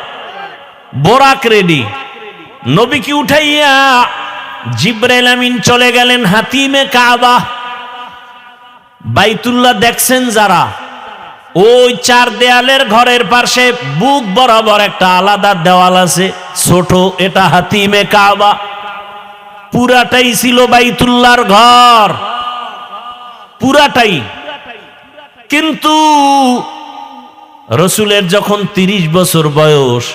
বোরাক রেডি। নবীকে উঠাইয়া জিবরাইল আমিন চলে গেলেন হাতিমে কাবা। বাইতুল্লাহ দেখছেন যারা, ওই 4 দেয়ালের ঘরের পাশে বুক বরাবর একটা আলাদা দেওয়াল আছে, ছোট, এটা হাতিমে কাবা। পুরাটাই ছিল বাইতুল্লাহর ঘর, পুরাটাই। কিন্তু রসুলের যখন 30 বছর বয়স,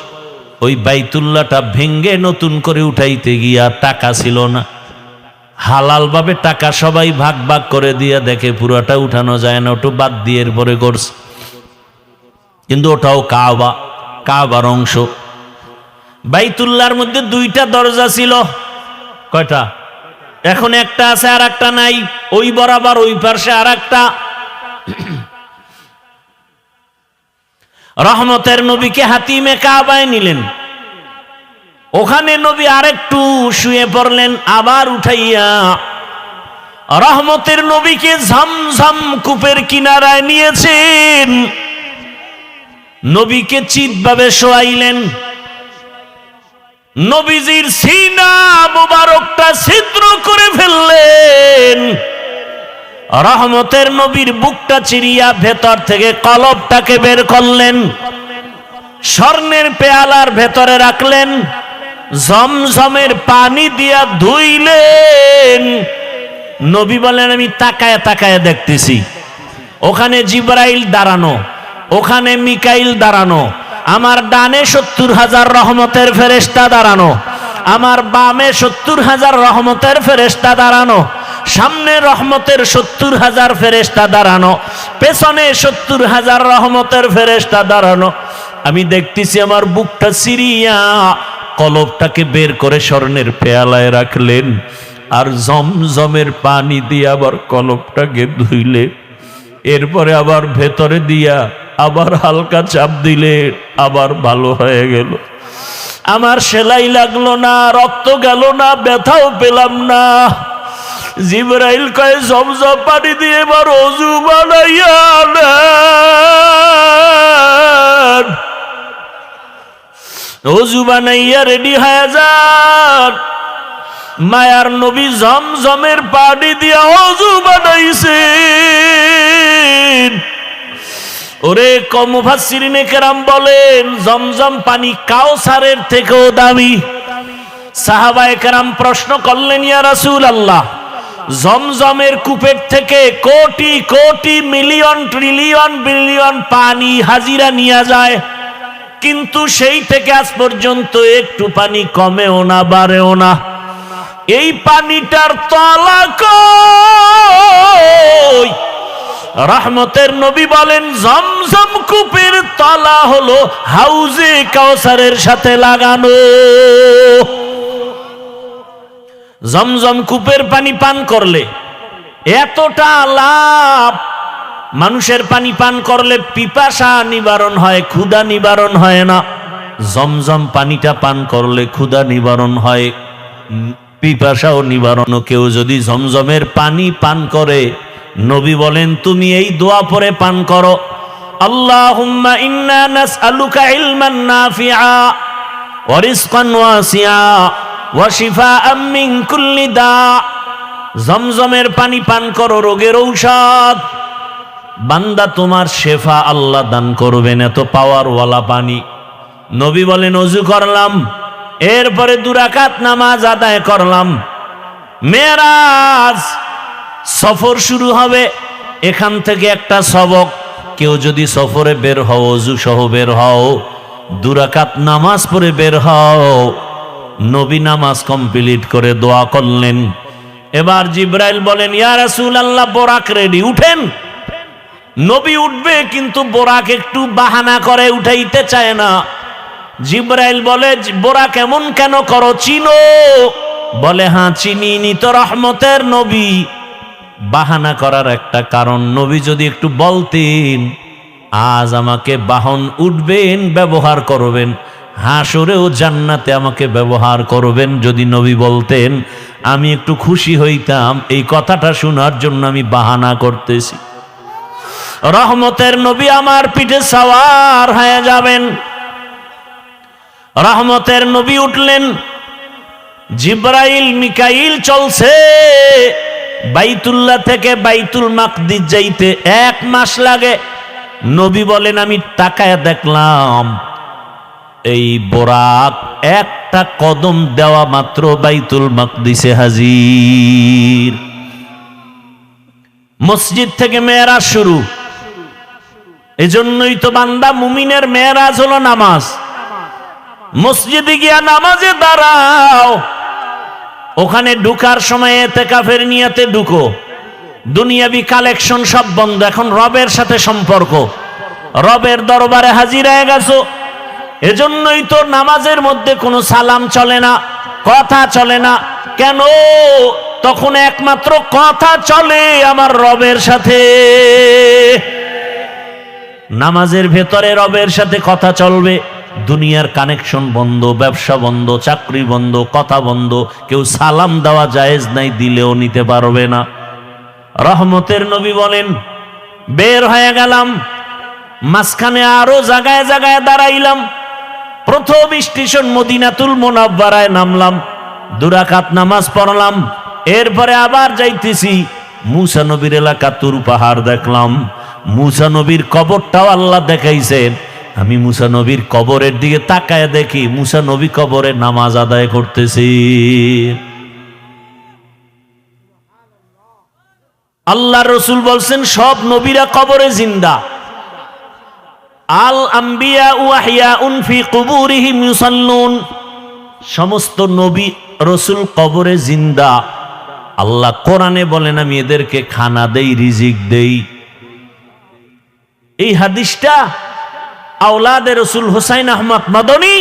ওই বাইতুল্লাহটা ভেঙ্গে নতুন করে উঠাইতে গিয়া টাকা ছিল না। হালাল ভাবে টাকা সবাই ভাগ ভাগ করে দিয়া দেখে পুরাটা উঠানো যায় না, ওটা বাদ দিয়ে এরপরে করছে। কিন্তু ওটাও কাবা, কাবার অংশ। বাইতুল্লাহর মধ্যে 2টা দরজা ছিল। কয়টা? এখন একটা আছে আর একটা নাই। ওই বরাবর ওই পাশে আর একটা। রহমতের নবীকে হাতিমে কাবায় নিলেন। ওখানে নবী আরেকটু শুয়ে পড়লেন, আবার উঠাইয়া রহমতের নবীকে ঝমঝম কূপের কিনারায় নিয়েছেন। নবীকে চিৎভাবে শোয়াইলেন। নবীজির সিনা মুবারকটা ছিদ্র করে ফেললেন। রহমতের নবীর বুকটা চিরিয়া ভেতর থেকে কলবটাকে বের করলেন, স্বর্ণের পেয়ালার ভেতরে রাখলেন, জমজমের পানি দিয়া ধুইলেন। নবী বলেন, আমি তাকায় তাকায় দেখতেছি, ওখানে জিবরাইল দাঁড়ানো, ওখানে মিকাইল দাঁড়ানো, আমার ডানে 70,000 রহমতের ফেরেশতা দাঁড়ানো, আমার বামে 70,000 রহমতের ফেরেশতা দাঁড়ানো। সামনে রহমতের 70,000 ফেরেশতা দাঁড়ানো, পেছনে 70,000 রহমতের ফেরেশতা দাঁড়ানো। আমি দেখতেছি আমার বুকটা সিরিয়া, কলবটাকে বের করে স্বর্ণের পেয়ালায় রাখলেন, আর জমজমের পানি দিয়ে আবার কলবটাকে ধুইলেন। এরপরে আবার ভেতরে দিয়া আবার হালকা চাপ দিলে আবার ভালো হয়ে গেল। আমার সেলাই লাগলো না, রক্ত গেল না, ব্যথাও পেলাম না। জিবরাইল কয় জমজম পানি দিয়ে এবার ওযু বানাইয়া নেন, ওযু বানাইয়া রেডি হয়ে যান। মায়ার নবী জমজমের পানি দিয়া ওযু বানাইছেন। ওরে মুফাসসিরিনে কেরাম বলেন জমজম পানি কাউসারের থেকেও দামি। সাহাবায়ে কেরাম প্রশ্ন করলেন, ইয়া রাসূলুল্লাহ, জমজমের কূপের থেকে crore crore million trillion billion পানি হাজিরা নিয়ে যায়, কিন্তু সেই থেকে আজ পর্যন্ত একটু পানি কমেও না বাড়েও না, এই পানিটার তলা কই? রহমতের নবী বলেন জমজম কূপের তলা হলো হাউজে কাউসারের সাথে লাগানো। জমজম কূপের পানি পান করলে এতটা লাভ। মানুষের পানি পান করলে পিপাসা নিবারণ হয়, ক্ষুধা নিবারণ হয় না। জমজম পানিটা পান করলে ক্ষুধা নিবারণ হয়, পিপাসাও নিবারণ। কেউ যদি জমজমের পানি পান করে, নবী বলেন তুমি এই দোয়া পড়ে পান করো, আল্লাহুম্মা ইন্না নাসআলুকা ইলমান নাফিআ ওয়া রিজকান ওয়াসিআ ওয়া শিফাআম মিন কুল্লি দা। জমজমের পানি পান করো, রোগের ঔষধ। বান্দা তোমার শেফা আল্লাহ দান করবেন, এত পাওয়ারওয়ালা পানি। নবী বলেন ওযু করলাম, এরপরে 2 রাকাত নামাজ আদায় করলাম। মেরাজ সফর শুরু হবে, এখান থেকে একটা সবক, কেউ যদি সফরে বের হও, ওযু সহ বের হও, 2 রাকাত নামাজ পড়ে বের হও। নবী নামাজ কমপ্লিট করে দোয়া করলেন। এবার জিবরাইল বলেন, ইয়া রাসূলুল্লাহ, বোরাক রেডি, উঠেন। নবী উঠবে, কিন্তু বোরাক একটু বাহানা করে, উঠাইতে চায় না। জিবরাইল বলে, বোরাক এমন কেন করো, চিনো? বলে, হ্যাঁ চিনি, নি তো রহমতের নবী। বাহানা করার একটা কারণ, নবী যদি একটু বলতেন আজ আমাকে বাহন উঠবেন, ব্যবহার করবেন, হাসরেও জান্নাতে আমাকে ব্যবহার করবেন, যদি নবী বলতেন আমি একটু খুশি হইতাম। এই কথাটা শোনার জন্য আমি বাহানা করতেছি। রহমতের নবী আমার পিঠে সওয়ার হয়ে যাবেন। রহমতের নবী উঠলেন, জিবরাইল মিকাইল চলছে। বাইতুল্লাহ থেকে বাইতুল মাকদিস যাইতে 1 মাস লাগে। নবী বলেন আমি তাকায় দেখলাম এই বোরাক একটা কদম দেওয়া মাত্র বাইতুল মাকদিসে হাজির। মসজিদ থেকে মেরাজ শুরু। এজন্যই তো বান্দা মুমিনের মেরাজ হলো নামাজ। মসজিদে গিয়া নামাজে দাঁড়াও, ওখানে ঢুকার সময় ইতিকাফের নিয়তে ঢুকো। দুনিয়াবি কালেকশন সব বন্ধ, এখন রবের সাথে সম্পর্ক, রবের দরবারে হাজির হয়ে গেছো। এজন্যই তো নামাজের মধ্যে কোনো সালাম চলে না, কথা চলে না। কেন? তখন একমাত্র কথা চলে আমার রবের সাথে। নামাজের ভেতরে রবের সাথে কথা চলবে। দুনিয়ার কানেকশন বন্ধ, ব্যবসা বন্ধ, চাকরি বন্ধ, কথা বন্ধ। কেউ সালাম দেওয়া জায়েজ নাই, দিলেও নিতে পারবে না। রহমতের নবী বলেন বের হয়ে গেলাম, মাঝখানে আরো জায়গায় জায়গায় দাঁড়াইলাম। প্রথম স্টেশন মদিনাতুল মুনাওয়ারায় নামলাম, 2 রাকাত নামাজ পড়লাম। এরপরে আবার যাইতেছি, মুসা নবীর এলাকা তুর পাহাড় দেখলাম। মুসা নবীর কবরটাও আল্লাহ দেখাইছেন। আমি মুসা নবীর কবরের দিকে তাকায় দেখি মুসা নবী কবরে নামাজ আদায় করতেছি। আল্লাহ রসুল বলছেন সব নবীরা কবরে জিন্দা। আল আম্বিয়া ওয়াহিয়াউন ফি কুবুরিহিম ইউসাল্লুন। সমস্ত নবী রসুল কবরে জিন্দা। আল্লাহ কোরআনে বলেন আমি এদেরকে খানা দেই, রিজিক দেই। এই হাদিসটা আওলাদে রসুল হুসাইন আহমদ মাদনী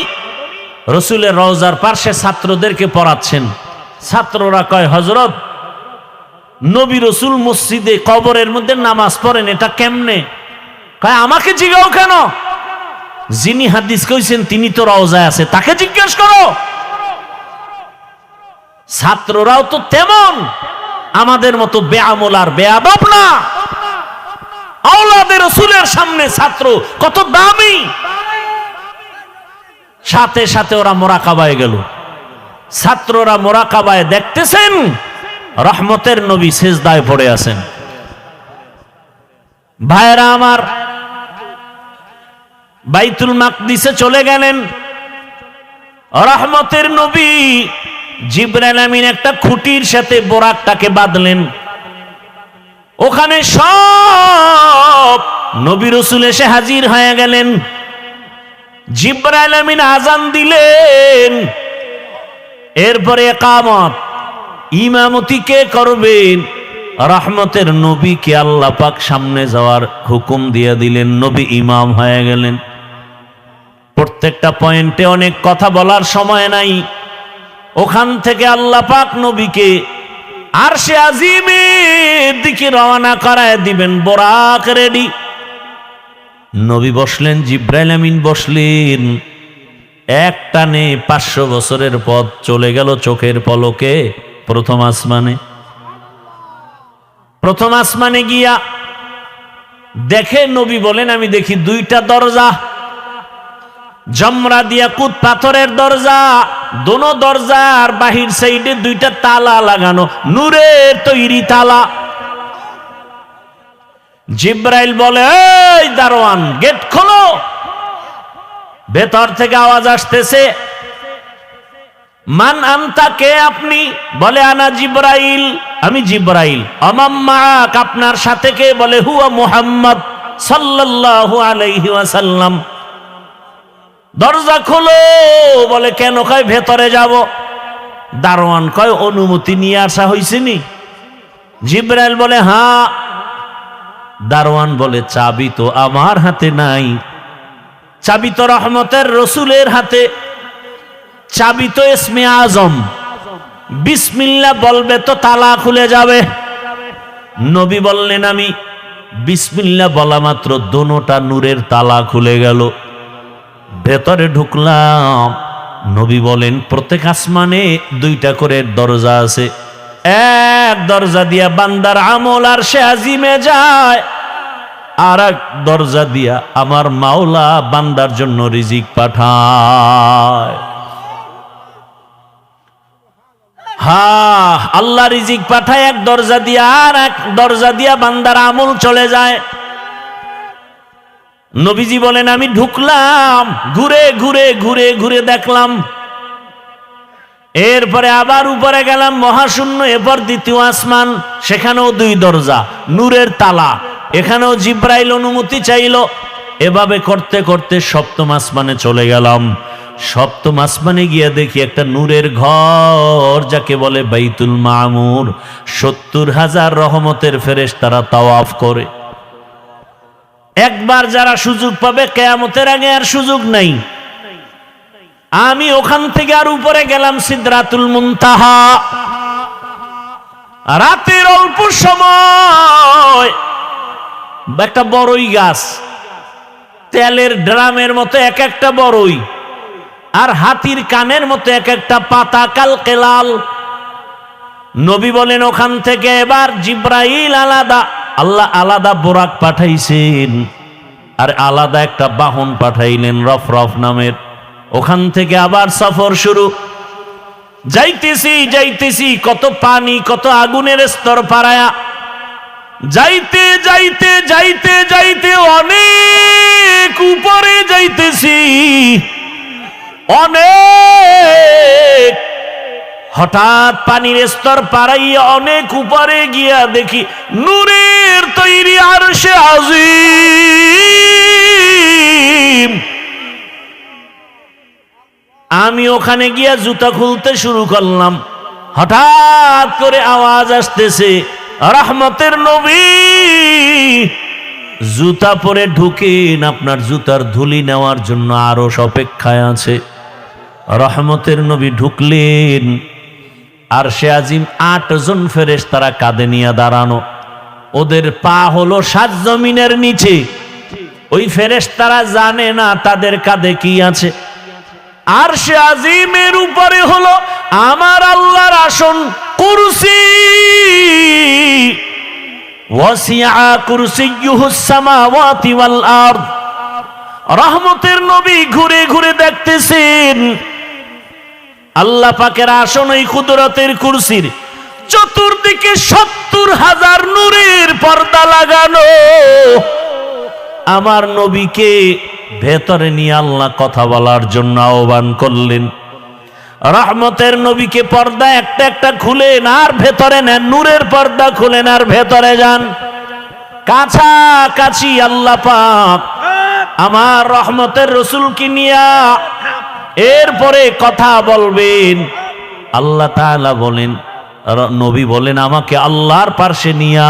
রসুলের রওজার পার্শ্বে ছাত্রদেরকে পড়াচ্ছেন। ছাত্ররা কয়, হযরত নবী রসুল মসজিদে কবরের মধ্যে নামাজ পড়েন, এটা কেমনে? কয় আমাকে জিজ্ঞাও কেন? যিনি হাদিস কইছেন তিনি তো রওজায় আছে, তাকে জিজ্ঞেস করো। ছাত্ররাও তো তেমন আমাদের মতো বেআমল আর বেয়াদব না। আওলাদে রসুলের সামনে ছাত্র কত দামি। সাথে সাথে ওরা মোরাকাবায় গেল। ছাত্ররা মোরাকাবায় দেখতেছেন রহমতের নবী সিজদায় পড়ে আছেন। ভাইরা আমার, বাইতুল মাকদিসে চলে গেলেন। রহমতের নবী জিবরাইল আমিন একটা খুঁটির সাথে বোরাকটাকে বাঁধলেন। ওখানে সব নবী রাসূল এসে হাজির হয়ে গেলেন। জিবরাইল আমিন আজান দিলেন। এরপরে ইকামত, ইমামতি কে করবেন? রহমতের নবীকে আল্লাহ পাক সামনে যাওয়ার হুকুম দিয়ে দিলেন। নবী ইমাম হয়ে গেলেন। প্রত্যেকটা পয়েন্টে অনেক কথা বলার সময় নাই। ওখান থেকে আল্লাহ পাক নবীকে আরশে আজিমের দিকে রওনা করায় দিবেন। বোরাক রেডি। নবী বসলেন, জিবরাইল আমিন বসলেন। এক টানে 500 বছরের পথ চলে গেল চোখের পলকে প্রথম আসমানে। প্রথম আসমানে গিয়া দেখে, নবী বলেন আমি দেখি 2টা দরজা, জমরা দিয়া কুত পাথরের দরজা। দোনো দরজার বাহির সাইডে 2টা তালা লাগানো, নূরের তৈরি তালা। জিবরাইল বলে, এই দারোয়ান গেট খোলো। ভেতর থেকে আওয়াজ আসতেছে, মান আনতা, কে আপনি? বলে আনা জিবরাইল, আমি জিবরাইল। আমাম্মাক, আপনার সাথে কে? বলে হুয়া মুহাম্মদ সাল্লাল্লাহু আলাইহি ওয়াসাল্লাম। দরজা খোলো। বলে কেন? কয় ভেতরে যাব। দারোয়ান কয় অনুমতি নিয়ে আসা হয়েছে নি? জিবরাইল বলে হ্যাঁ। দারোয়ান বলে চাবি তো আমার হাতে নাই, চাবি তো রহমতের রসুলের হাতে, চাবি তো ইসমে আজম, বিসমিল্লাহ বলবে তো তালা খুলে যাবে। নবী বললেন আমি বিসমিল্লাহ বলা মাত্র দোনোটা নূরের তালা খুলে গেল। ভেতরে ঢুকলাম। নবী বলেন প্রত্যেক আসমানে 2টা করে দরজা আছে। এক দরজা দিয়া বান্দার আমল আরশে আজিমে যায়, আর এক দরজা দিয়া আমার মাওলা বান্দার জন্য রিজিক পাঠায়। হ্যাঁ, আল্লাহ রিজিক পাঠায় এক দরজা দিয়া, আর এক দরজা দিয়া বান্দার আমল চলে যায়। নবীজি বলেন আমি ঢুকলাম, ঘুরে ঘুরে ঘুরে ঘুরে দেখলাম। এরপরে আবার উপরে গেলাম মহাশূন্য। এরপর দ্বিতীয় আসমান, সেখানেও 2 দরজা, নূরের তালা। এখানেও জিবরাইল অনুমতি চাইল। এভাবে করতে করতে সপ্তম আসমানে চলে গেলাম। সপ্তম আসমানে গিয়া দেখি একটা নূরের ঘর, যাকে বলে বাইতুল মামুর। 70,000 রহমতের ফেরেশতারা তাওয়াফ করে। একবার যারা সুযোগ পাবে, কিয়ামতের আগে আর সুযোগ নাই। আমি ওখান থেকে আর উপরে গেলাম সিদরাতুল মুনতাহা। রাতের অল্প সময় একটা বড়ই গাছ, তেলের ড্রামের মতো এক একটা বড়ই, আর হাতির কানের মতো এক একটা পাতা, কাল কেলাল। নবী বলেন ওখান থেকে এবার জিবরাইল আলাদা, আল্লাহ আলাদা বোরাক পাঠাইছেন, আর আলাদা একটা বাহন পাঠাইলেন রফরফ নামের। ওখান থেকে আবার সফর শুরু। যাইতেছি যাইতেছি, কত পানি, কত আগুনের স্তর পারায়া যাইতে যাইতে যাইতে যাইতে অনেক উপরে যাইতেছি, অনেক। হঠাৎ পানির স্তর পারাইয়া অনেক উপরে গিয়া দেখি নূরের তৈরি আরশে আজিম। আমি ওখানে গিয়া জুতা খুলতে শুরু করলাম। হঠাৎ করে আওয়াজ আসতেছে, রহমতের নবী জুতা পরে ঢুকেন, আপনার জুতার ধুলি নেওয়ার জন্য আরো অপেক্ষায় আছে। রহমতের নবী ঢুকলেন, আরশে আজিম 8 জন ফেরেশতারা কাঁধে নিয়ে দাঁড়ানো, ওদের পা হলো 7 জমিনের নিচে। ওই ফেরেশতারা জানে না তাদের কাঁধে কি আছে। আরশে আজিমের উপরে হলো আমার আল্লাহর আসন, কুরসি। ওয়াসিআ কুরসিয়ুহুস সামাওয়াতি ওয়াল আরদ। রহমতের নবী ঘুরে ঘুরে দেখতেছেন আল্লাহ পাকের আসন ওই কুদরতের কুরসির চতুর্দিকে 70,000 নূরের পর্দা লাগানো। আমার নবীকে ভেতরে নিয়ে আল্লাহ কথা বলার জন্য আহ্বান করলেন। রহমতের নবীকে পর্দা একটা একটা খুলেন আর ভেতরে নেন, নূরের পর্দা খুলেন আর ভেতরে যান। কাছাকাছি আল্লাহ পাক আমার রহমতের রসুলকে নিয়া এরপরে কথা বলবেন। আল্লাহ তাআলা বলেন, নবী বলেন, আমাকে আল্লাহর পার্শ্বে নিয়া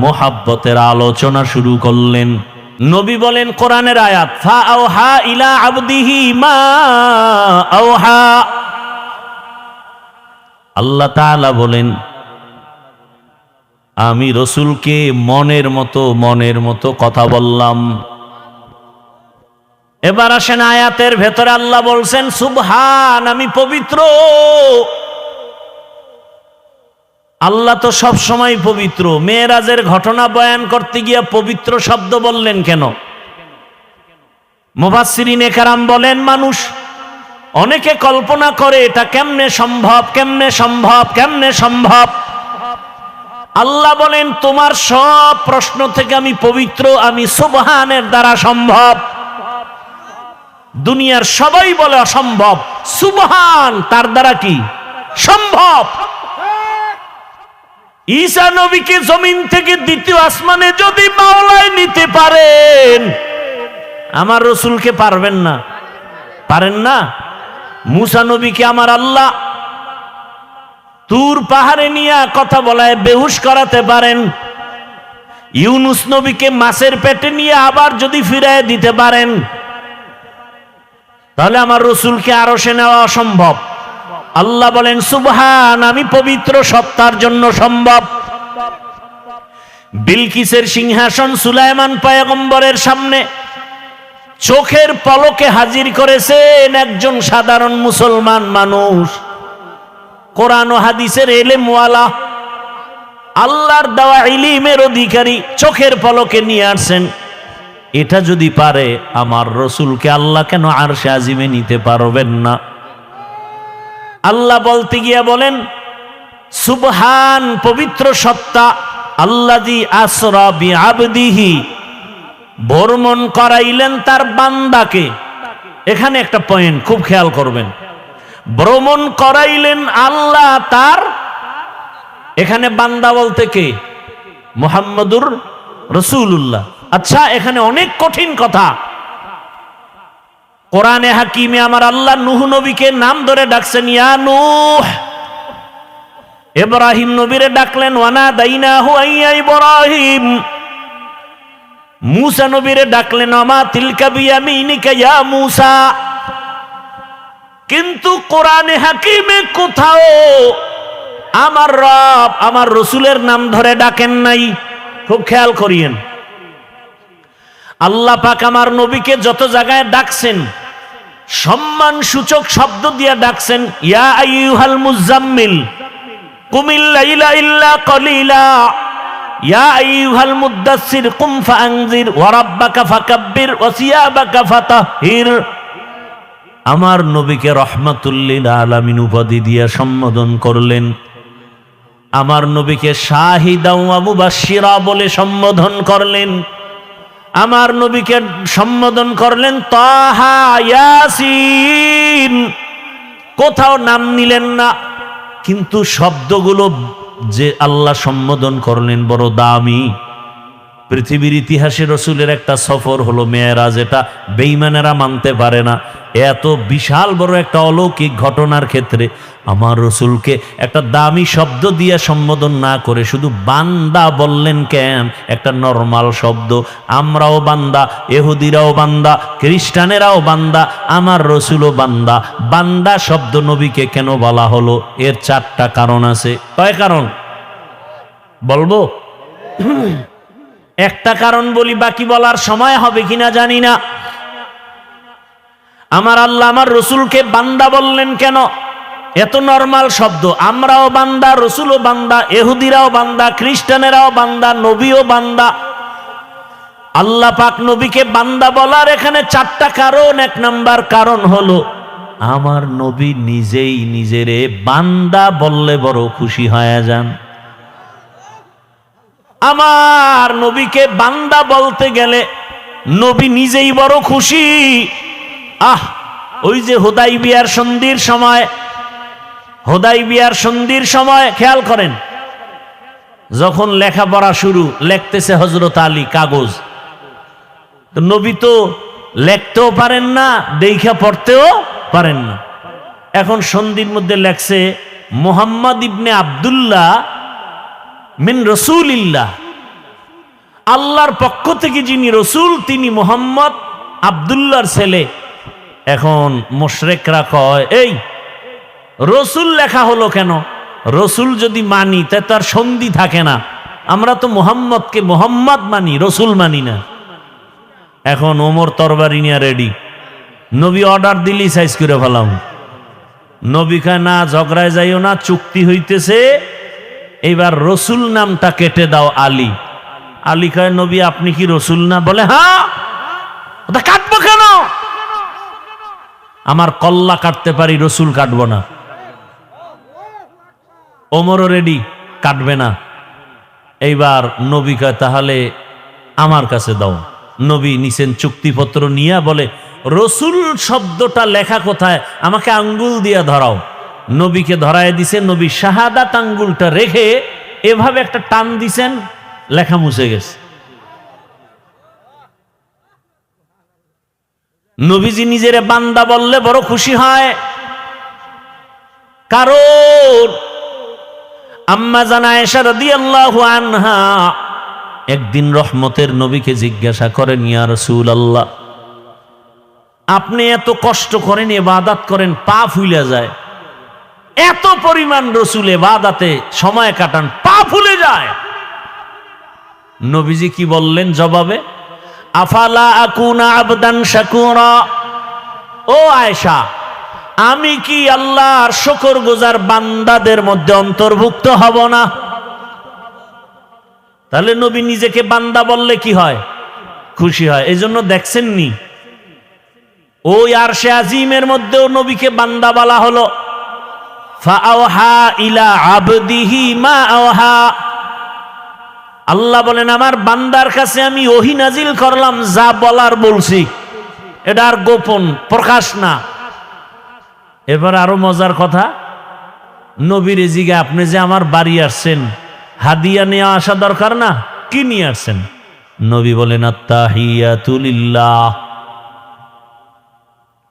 মোহাব্বতের আলোচনা শুরু করলেন। নবী বলেন কোরআনের আয়াত, ফা আওহা ইলা আবদিহি মা আওহা। আল্লাহ তাআলা বলেন, আমি রসুলকে মনের মতো কথা বললাম। এবার আসেন আয়াতের ভেতরে আল্লাহ বলছেন, সুবহান, আমি পবিত্র। আল্লাহ তো সব সময় পবিত্র। মেরাজের ঘটনা বয়ান করতে গিয়ে পবিত্র শব্দ বললেন কেন? মুফাসসিরিনে কেরাম বলেন, মানুষ অনেকে কল্পনা করে এটা কেমনে সম্ভব, কেমনে সম্ভব, কেমনে সম্ভব। আল্লাহ বলেন, তোমার সব প্রশ্ন থেকে আমি পবিত্র, আমি সুবহানের দ্বারা সম্ভব। দুনিয়ার সবাই বলে অসম্ভব, সুবহান তার দ্বারা কি সম্ভব। ঈসা নবীকে জমিন থেকে দ্বিতীয় আসমানে যদি মাওলায় নিতে পারেন, আমার রসুলকে পারবেন না? পারেন না? মুসা নবীকে আমার আল্লাহ তুর পাহাড়ে নিয়ে কথা বলায় বেহুশ করাতে পারেন। ইউনুস নবীকে মাছের পেটে নিয়ে আবার যদি ফিরায় দিতে পারেন, তাহলে আমার রসুলকে আরশে নেওয়া অসম্ভব। আল্লাহ বলেন, সুবহান, আমি পবিত্র, সত্তার জন্য সম্ভব। বিলকিসের সিংহাসন সুলাইমান পয়গম্বরের সামনে চোখের পলকে হাজির করেছেন একজন সাধারণ মুসলমান মানুষ, কোরআন ও হাদিসের ইলমওয়ালা, আল্লাহর দেওয়া ইলমের অধিকারী, চোখের পলকে নিয়ে আসছেন। এটা যদি পারে, আমার রসুলকে আল্লাহ কেন আরশে আজিমে নিতে পারবেন না? আল্লাহ বলতে গিয়ে বলেন, সুবহান, পবিত্র সত্তা, আল্লাযী আসরা বিআবদিহি, ভ্রমণ করাইলেন তার বান্দাকে। এখানে একটা পয়েন্ট খুব খেয়াল করবেন, ভ্রমণ করাইলেন আল্লাহ তার, এখানে বান্দা বলতে কে? মুহাম্মদুর রাসূলুল্লাহ। আচ্ছা, এখানে অনেক কঠিন কথা। কোরআনে হাকিমে আমার আল্লাহ নূহ নবীকে নাম ধরে ডাকছেন, ইয়া নূহ। ইব্রাহিম নবীরে ডাকলেন, ওয়ানা দাইনাহু আইয়া ইব্রাহিম। মুসা নবীরে ডাকলেন, আমা তিলকা বিয়ামিনিকা ইয়া মুসা। কিন্তু কোরআনে হাকিমে কোথাও আমার রব আমার রসুলের নাম ধরে ডাকেন নাই। খুব খেয়াল করিয়েন, আল্লাহ পাক আমার নবীকে যত জায়গায় ডাকছেন সম্মান সূচক শব্দ দিয়ে ডাকছেন, ইয়া আইয়ুহাল মুজাম্মিল কুমিল লাইলা ইল্লা কলিলা, ইয়া আইয়ুহাল মুদ্দাসসির কুম ফাআনজির ওয়া রাব্বাকা ফাকাব্বির ওয়া সিয়াবাকা ফাতাহহির। আমার নবীকে রাহমাতুল লিল আলামিন উপাধি দিয়ে সম্বোধন করলেন। আমার নবীকে শাহিদা ওয়া মুবাশশিরা বলে সম্বোধন করলেন। আমার নবীকে সম্বোধন করলেন তাহা, ইয়াসিন, কোথাও নাম নিলেন না। কিন্তু শব্দগুলো যে আল্লাহ সম্বোধন করলেন বড় দামি। পৃথিবীর ইতিহাসে রসুলের একটা সফর হলো মেয়েরাজ, এটা বেঈমানেরা মানতে পারে না। এত বিশাল বড় একটা অলৌকিক ঘটনার ক্ষেত্রে আমার রসুলকে একটা দামি শব্দ দিয়ে সম্বোধন না করে শুধু বান্দা বললেন কেন? একটা নরমাল শব্দ। আমরাও বান্দা, ইহুদিরাও বান্দা, খ্রিস্টানেরাও বান্দা, আমার রসুলও বান্দা। বান্দা শব্দ নবীকে কেন বলা হলো? এর 4টা কারণ আছে। কয় কারণ বলবো? একটা কারণ বলি, বাকি বলার সময় হবে কিনা জানি না। আমার আল্লাহ আমার রসুলকে বান্দা বললেন কেন? এত নরমাল শব্দ। আমরাও বান্দা, রসুলও বান্দা, ইহুদিরাও বান্দা, খ্রিস্টানেরাও বান্দা, নবীও বান্দা। আল্লাহ পাক নবীকে বান্দা বলার এখানে 4টা কারণ। 1 নাম্বার কারণ হলো আমার নবী নিজেই নিজেরে বান্দা বললে বড় খুশি হয়ে যান। আমার নবীকে বান্দা বলতে গেলে নবী নিজেই বড় খুশি। ওই যে হুদাইবিয়ার সন্ধির সময় খেয়াল করেন, যখন লেখাপড়া শুরু, লিখতেছে হযরত আলী কাগজ। তো নবী তো লিখতেও পারেন না, দেখা পড়তেও পারেন না। এখন সন্ধির মধ্যে লেখছে মুহাম্মদ ইবনে আব্দুল্লাহ মিন রসুলিল্লাহ, আল্লাহর পক্ষ থেকে যিনি রসুল তিনি মুহাম্মদ আব্দুল্লাহর ছেলে। এখন মুশরিকরা কয়, এই রসুল লেখা হলো কেন? রসুল যদি মানি তা তার সন্ধি থাকে না। আমরা তো মুহাম্মদকে মুহাম্মদ মানি, রসুল মানি না। এখন ওমর তরবারি নিয়ে রেডি, নবী অর্ডার দিলি সাইজ করে ফেলাম। নবী কয় না, ঝগড়ায় যাইও না, চুক্তি হইতেছে, এবার রসুল নামটা কেটে দাও আলী। আলী কয় নবী আপনি কি রসুল না? বলে হ্যাঁ। ওটা কাটবো কেন? আমার কল্লা কাটতে পারি, রসুল কাটবো না। ওমরও রেডি, কাটবে না। এইবার নবী কয় তাহলে আমার কাছে দাও। নবী নিছেন চুক্তিপত্র নিয়ে, বলে রসুল শব্দটা লেখা কোথায়? আমাকে আঙ্গুল দিয়া ধরাও। নবীকে ধরায় দিছে। নবী শাহাদাত আঙ্গুলটা রেখে এভাবে একটা টান দিছেন, লেখা মুছে গেছে। নবীজি নিজের বান্দা বললে বড় খুশি হয়। কারণ আম্মা জান আয়েশা রাদিয়াল্লাহু আনহা একদিন রহমতের নবীকে জিজ্ঞাসা করেন, ইয়া রাসূলুল্লাহ, আপনি এত কষ্ট করেন, ইবাদত করেন, পা ফুলে যায়, এত পরিমাণ রসুল ইবাদতে সময় কাটান, পা ফুলে যায়। নবীজি কি বললেন জবাবে? আফালা আকুনা আবদান শাকুরা, ও আয়েশা, আমি কি আল্লাহর শুকরগুজার বান্দাদের মধ্যে অন্তর্ভুক্ত হব না? তাহলে নবী নিজেকে বান্দা বললে কি হয়? খুশি হয়। এই জন্য দেখছেন নি ওই আরশে আজিমের মধ্যেও নবীকে বান্দা বলা হলো। ফাআওহা ইলা আবদিহি মা আওহা, আল্লাহ বলেন আমার বান্দার কাছে আমি ওহী নাজিল করলাম, যা বলার বলছি, এটা আর গোপন প্রকাশ না। এবার আরো মজার কথা, নবীর জিগে আপনি যে আমার বাড়ি আসছেন, হাদিয়া নিয়ে আসা দরকার না? কি নিয়ে আসছেন? নবী বলেন আত্তাহিয়াতু লিল্লাহ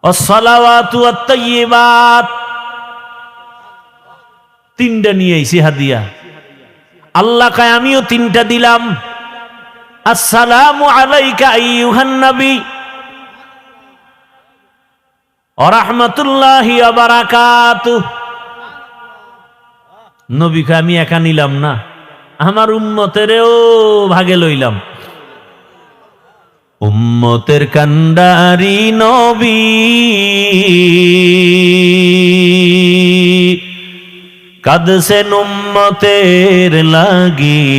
ওয়াসসালাওয়াতু ওয়াত-তাইয়্যিবাত, 3টা নিয়ে আইছি হাদিয়া। আল্লাহ কয় আমিও 3টা দিলাম। আসসালামু আলাইকা আইয়ুহান নবী ওয়া রাহমাতুল্লাহি ওয়া বারাকাতুহু। নবী কয় আমি একা নিলাম না, আমার উম্মতেরও ভাগে লইলাম। উম্মতের কান্ডারি নবী, কাঁদছেন উম্মতের লাগি,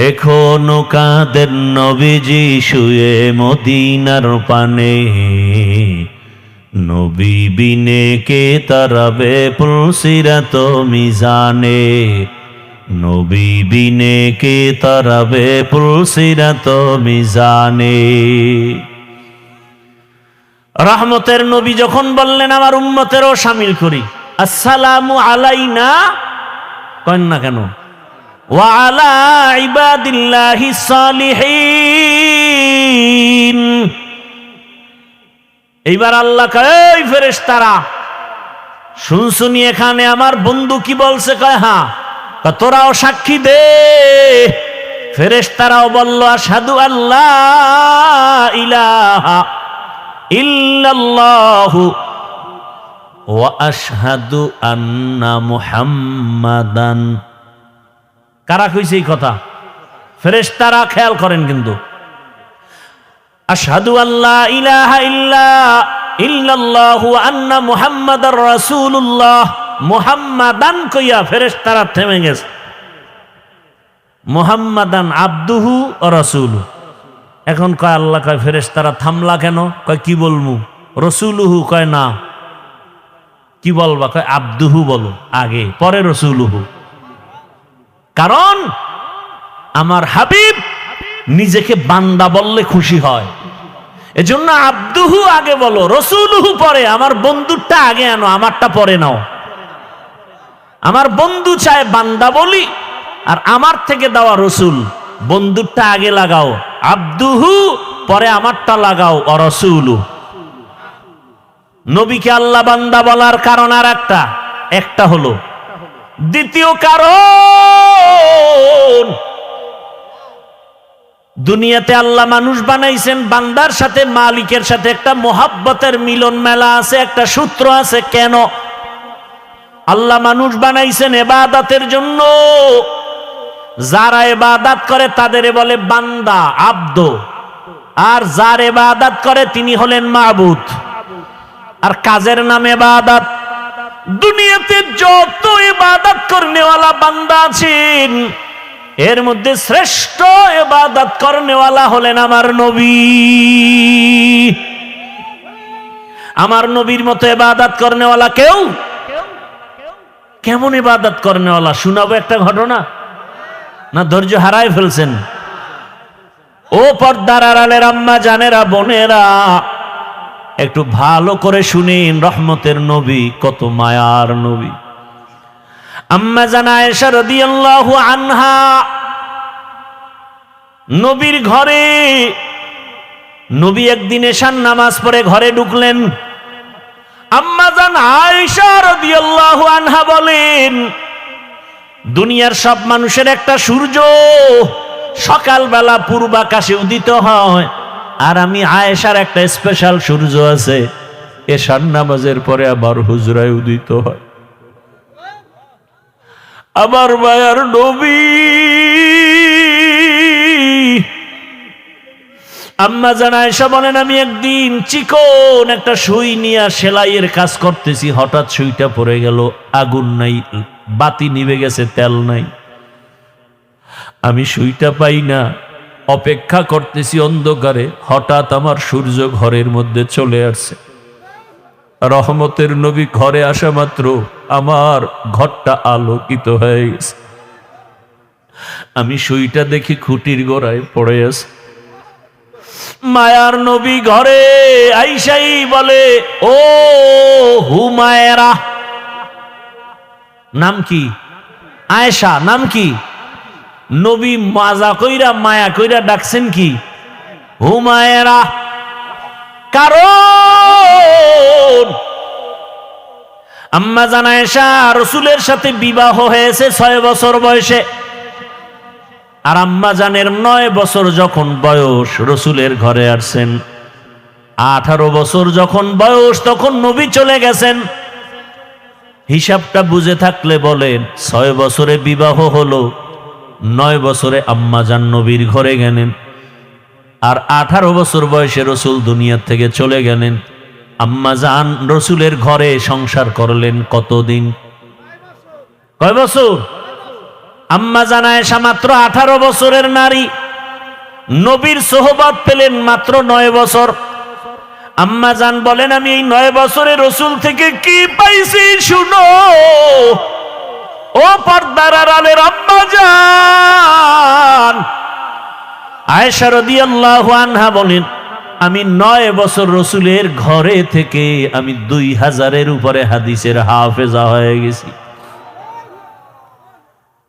এখনো কাঁদেন নবীজি শুয়ে মদিনার পানে। নবী বিনে কে তারাবে পুলসিরাত মিজানে, নবী বিনে কে তারাবে পুলসিরাত মিজানে। রহমতের নবী যখন বললেন আমার উম্মতেরও শামিল করি, আসসালামু আলাইনা, কেন না কেন? ওয়া আলা ইবাদিল্লাহিস সালিহিন। এইবার আল্লাহ কয়, এই ফেরেশতারা শুনছুনি এখানে আমার বন্ধু কি বলছে? কয় হ্যাঁ। তোরাও সাক্ষী দে। ফেরেশতারাও বলল, আশহাদু আল্লাহ ইলাহা ইল্লাল্লাহু ওয়া আশহাদু আন্না মুহাম্মাদান। কারা কইছে এই কথা? ফেরেশতারা। খেয়াল করেন কিন্তু, আশহাদু আল্লাহ ইলাহা ইল্লাল্লাহু ওয়া আন্না মুহাম্মাদার রাসূলুল্লাহ। মুহাম্মাদান কইয়া ফেরেশতারা থেমে গেছে। মুহাম্মাদান আবদুহু ওয়া রাসূলুহু। এখন কয় আল্লাহ কয় ফেরেশতারা থামলা কেন? কয় কি বলমু? রাসূলুহু কয় না। কি বলবা? কয় আবদুহু বলো আগে, পরে রাসূলুহু। কারণ আমার হাবিব নিজেকে বান্দা বললে খুশি হয়, এজন্য আবদুহু আগে বলো, রাসূলুহু পরে। আমার বন্ধুরটা আগে আনো, আমারটা পরে নাও। আমার বন্ধু চায় বান্দা বলি, আর আমার থেকে দেওয়া রসুল। বন্ধুরটা আগে লাগাও আবদুহু, পরে আমারটা লাগাও অরসুলু। নবীকে আল্লাহ বান্দা বলার কারণ আর একটা হলো। দ্বিতীয় কারণ, দুনিয়াতে আল্লাহ মানুষ বানাইছেন, বান্দার সাথে মালিকের সাথে একটা মোহাব্বতের মিলন মেলা আছে, একটা সূত্র আছে। কেন আল্লাহ মানুষ বানাইছেন? ইবাদতের জন্য। যারা ইবাদত করে তাদের বলে বান্দা, আব্দ। আর যার ইবাদত করে তিনি হলেন মাবুদ। আর কাজের নাম ইবাদত। দুনিয়াতে যত ইবাদত করনেওয়ালা বান্দা আছেন, এর মধ্যে শ্রেষ্ঠ ইবাদত করনেওয়ালা হলেন আমার নবী। আমার নবীর মতো ইবাদত করনেওয়ালা কেউ। কেমন ইবাদত করনেওয়ালা শোনাবো একটা ঘটনা, না ধৈর্য হারায় ফেলছেন? ও পর্দার আড়ালের আম্মা জানেরা, বোনেরা, একটু ভালো করে শুনেন। রহমতের নবী, কত মায়ার নবী। আম্মা জান আয়েশা রাদিয়াল্লাহু আনহা নবীর ঘরে, নবী একদিন এশার নামাজ পড়ে ঘরে ঢুকলেন। আম্মা জান আয়েশা রাদিয়াল্লাহু আনহা বলেন, দুনিয়ার সব মানুষের একটা সূর্য সকালবেলা পূর্বাকাশে উদিত হয়, আর আমি আয়েশার একটা স্পেশাল সূর্য আছে, এশার নামাজের পরে আবার হুজরায় উদিত হয়। আমার মায়ার নবী। আম্মা জান আয়েশা বলেন, আমি একদিন চিকন একটা সুই নিয়ে সেলাইয়ের কাজ করতেছি, হঠাৎ সুইটা পড়ে গেল। আগুন নাই, বাতি নিভে গেছে, তেল নাই। আমি সুইটা পাই না, অপেক্ষা করতেছি অন্ধকারে। হঠাৎ আমার সূর্য ঘরের মধ্যে চলে আসছে। রহমতের নবী ঘরে আসা মাত্র আমার ঘরটা আলোকিত হয়ে গেছে। আমি সুইটা দেখি খুঁটির গোড়ায় পড়ে আছে। মায়ার নবী ঘরে আইসাই বলে, ও হুমায়রা। নাম কি? আয়েশা। নাম কি? নবী মাজা কইরা মায়া কইরা ডাকছেন কি? হুমায়রা। কারণ আম্মা জান আয়েশা রাসূলের সাথে বিবাহ হয়েছে 6 বছর বয়সে। আর আম্মা জানের 9 বছর যখন বয়স, রাসূলের ঘরে আসছেন। 18 বছর যখন বয়স, তখন নবী চলে গেছেন। হিসাবটা বুঝে থাকলে বলেন, 6 বছরে বিবাহ হলো, 9 বছরে আম্মা জান নবীর ঘরে গেলেন। আর 18 বছর বয়সে রাসূল দুনিয়া থেকে চলে গেলেন। আম্মা জান রাসূলের ঘরে সংসার করলেন কতদিন? কয় বছর? আম্মা জান আয়েশা মাত্র 18 বছরের নারী, নবীর সোহবত পেলেন মাত্র 9 বছর। আম্মা জান বলেন, আমি এই 9 বছরে রাসূল থেকে কি পাইছি শুনো। ও পর্দার আড়ালের আম্মা জান আয়েশা রাদিয়াল্লাহু আনহা বলেন, আমি 9 বছর রাসূলের ঘরে থেকে আমি 2000-এর উপরে হাদিসের হাফেজা হয়ে গেছি।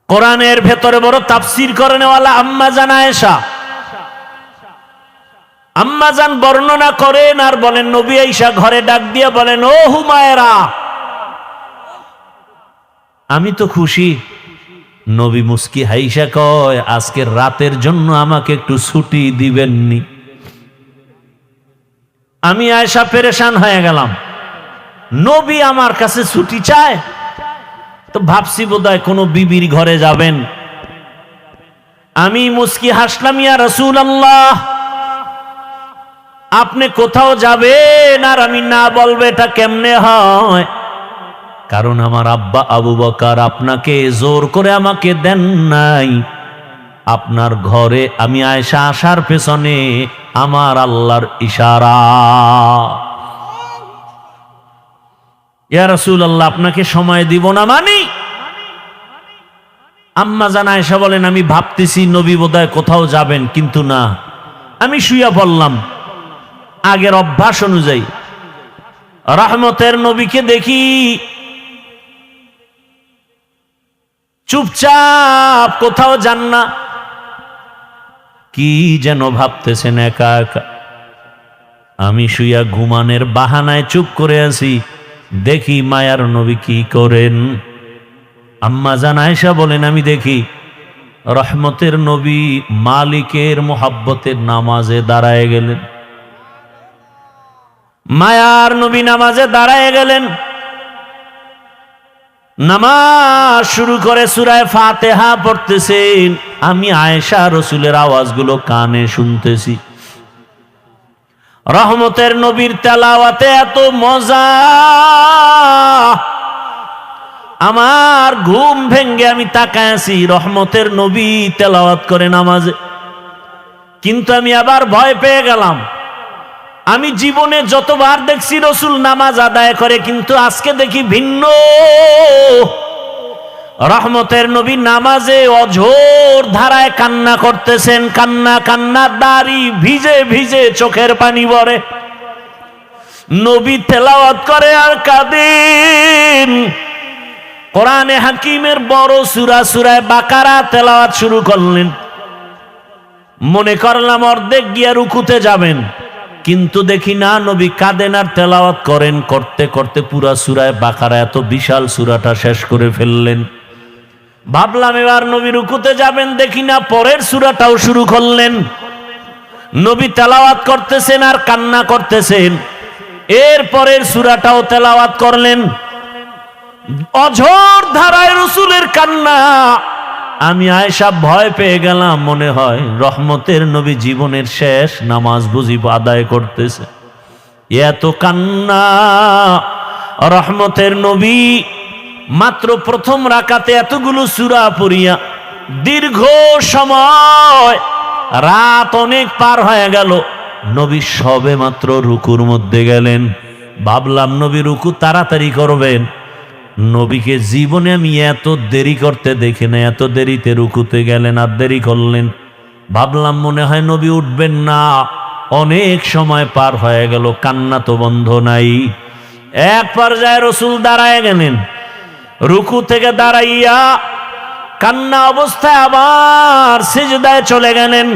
কোরআনের ভেতরে বড় তাফসীর করেনেওয়ালা আম্মা জান আয়েশা, আম্মা জান বর্ণনা করেন আর বলেন, নবী আয়েশা ঘরে ডাক দিয়ে বলেন, ও হুমায়রা, আমি তো খুশি। নবী মুস্কি হাইসা কয়, আজকের রাতের জন্য আমাকে একটু ছুটি দিবেননি? আমি আয়েশা পেরেশান হয়ে গেলাম, নবী আমার কাছে ছুটি চায়। তো ভাবছি বোধহয় কোনো বিবির ঘরে যাবেন। আমি মুস্কি হাসলাম, ইয়া রাসূলুল্লাহ, আপনি কোথাও যাবেন আর আমি না বলবো, এটা কেমনে হয়? কারণ আমার আব্বা আবু বকর আপনাকে জোর করে আমাকে দেন নাই। আপনার ঘরে আমি আয়েশা আসার পেছনে আমার আল্লাহর ইশারা। ইয়া রাসূলুল্লাহ, আপনাকে সময় দিব না মানি? আম্মা জান আয়েশা বলেন, আমি ভাবতেছি নবী বোধহয় কোথাও যাবেন, কিন্তু না, আমি শুইয়া পড়লাম। আগের অভ্যাস অনুযায়ী রহমতের নবীকে দেখি চুপচাপ, কোথাও যান না। কি যেন ভাবতেছেন একা একা। আমি শুইয়া ঘুমানের বাহানায় চুপ করে আছি, দেখি মায়ার নবী কি করেন। আম্মা জান আয়েশা বলেন, আমি দেখি রহমতের নবী মালিকের মোহাব্বতের নামাজে দাঁড়ায় গেলেন। মায়ার নবী নামাজে দাঁড়ায় গেলেন, নামাজ শুরু করে সূরা ফাতিহা পড়তেছেন। আমি আয়েশা রাসূলের আওয়াজগুলো কানে শুনতেছি। রহমতের নবীর তেলাওয়াতে এত মজা, আমার ঘুম ভেঙ্গে আমি তাকায় আছি, রহমতের নবী তেলাওয়াত করে নামাজে। কিন্তু আমি আবার ভয় পেয়ে গেলাম। আমি জীবনে যতবার দেখছি রাসূল নামাজ আদায় করে, কিন্তু আজকে দেখি ভিন্ন। রহমতের নবী নামাজে অঝোর ধারায় কান্না করতেছেন, কান্না কান্না, দাড়ি ভিজে ভিজে চোখের পানি পড়ে। নবী তেলাওয়াত করে আর কাঁদেন। কোরআনে হাকিমের বড় সূরা সূরা বাকারা তেলাওয়াত শুরু করলেন। মনে করলাম অর্ধেক গিয়া রুকুতে যাবেন, কিন্তু দেখি না, নবী কাঁদেন আর তেলাওয়াত করেন। করতে করতে পুরা সূরা বাকারা, এত বিশাল সূরাটা শেষ করে ফেললেন। ভাবলাম এবার নবী রুকুতে যাবেন, দেখি না, পরের সূরাটাও শুরু করলেন। নবী তেলাওয়াত করতেছেন আর কান্না করতেছেন। এর পরের সূরাটাও তেলাওয়াত করলেন। অঝোর ধারায় রাসূলের কান্না। আমি আয়েশা ভয় পেয়ে গেলাম, মনে হয় রহমতের নবী জীবনের শেষ নামাজ বুঝি আদায় করতেছে। এত কান্না। রহমতের নবী মাত্র প্রথম রাকাতে এতগুলো সূরা পড়িয়া দীর্ঘ সময়, রাত অনেক পার হয়ে গেল, নবী সবে মাত্র রুকুর মধ্যে গেলেন। ভাবলাম নবী রুকু তাড়াতাড়ি করবেন। নবীকে জীবনে আমি এত দেরি করতে দেখি না, এত দেরিতে রুকুতে গেলেন আর দেরি করলেন। ভাবলাম মনে হয় নবী উঠবেন না। অনেক সময় পার হয়ে গেল, কান্না তো বন্ধ নাই। এক পর্যায়ে রাসূল দাঁড়ায় গেলেন। রুকু থেকে দাঁড়াইয়া কান্না অবস্থায় আবার সিজদায় চলে গেলেন।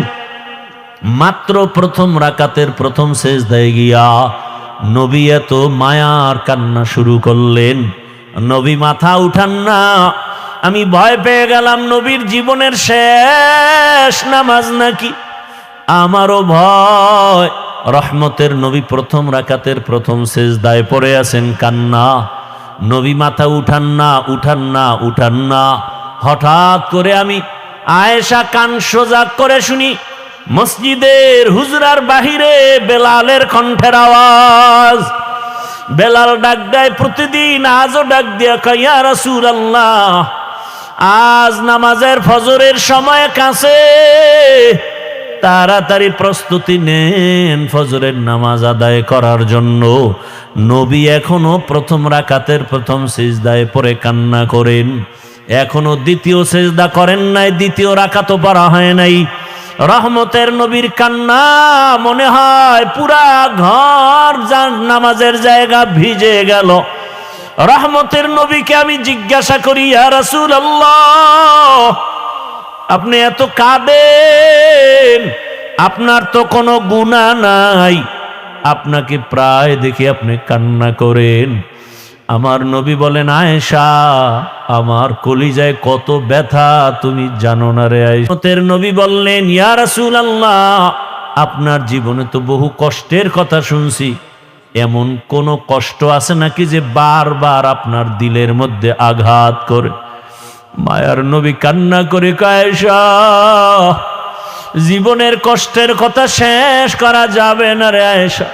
মাত্র প্রথম রাকাতের প্রথম সিজদায় গিয়া নবী এত মায়ার কান্না শুরু করলেন। নবী মাথা উঠান না। আমি ভয় পেয়ে গেলাম, নবীর জীবনের শেষ নামাজ নাকি। আমারও ভয়। রহমতের নবী প্রথম রাকাতের প্রথম সিজদায় পড়ে আছেন, কান্না। নবী মাথা উঠান না, উঠান না, উঠান না। হঠাৎ করে আমি আয়েশা কান সোজা করে শুনি মসজিদের হুজরার বাহিরে বেলালের কণ্ঠের আওয়াজ। বেলাল ডাক দেয় প্রতিদিন, আজও ডাক দিয়া কয়, ইয়া রাসূলুল্লাহ, আজ নামাজের ফজরের সময় কাছে, তাড়াতাড়ি প্রস্তুতি নেন ফজরের নামাজ আদায় করার জন্য। নবী এখনো প্রথম রাকাতের প্রথম সিজদায় পড়ে কান্না করেন। এখনো দ্বিতীয় সিজদা করেন নাই, দ্বিতীয় রাকাতও পড়া হয় নাই। রহমতের নবীর কান্না মনে হয় পুরা ঘর নামাজের জায়গা ভিজে গেল। রহমতের নবীকে আমি জিজ্ঞাসা করি, ইয়া রাসূলুল্লাহ, আপনি এত কাঁদেন, আপনার তো কোনো গুনাহ নাই, আপনাকে প্রায় দেখি আপনি কান্না করেন। আমার নবী বলেন, আয়েশা, আমার কলিজায় কত ব্যথা তুমি জানো না রে আয়েশা। রহমতের নবী বললেন, ইয়া রাসূলুল্লাহ, আপনার জীবনে তো বহু কষ্টের কথা শুনছি, এমন কোন কষ্ট আছে নাকি যে বারবার আপনার দিলের মধ্যে আঘাত করে? মায়ার নবী কান্না করে কয়, আয়েশা, জীবনের কষ্টের কথা শেষ করা যাবে না রে আয়েশা।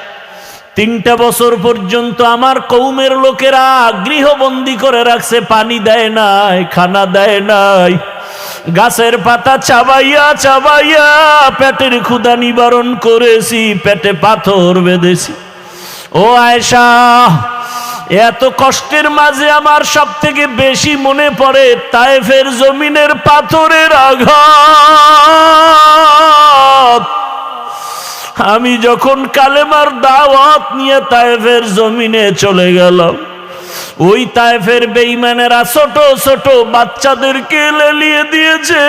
3টা বছর পর্যন্ত আমার কওমের লোকেরা গৃহবন্দী করে রাখছে, পানি দেয় নাই, খানা দেয় নাই, গাছের পাতা চাবাইয়া চাবাইয়া পেটের ক্ষুধা নিবারণ করেছি, পেটে পাথর বেঁধেছি। ও আয়েশা, এত কষ্টের মাঝে আমার সব থেকে বেশি মনে পড়ে তায়েফের জমিনের পাথরের আঘাত। আমি যখন কালেমার দাওয়াত নিয়ে তায়েফের জমিনে চলে গেলাম, ওই তায়েফের বেঈমানেরা ছোট ছোট বাচ্চাদেরকে লেলিয়ে দিয়েছে।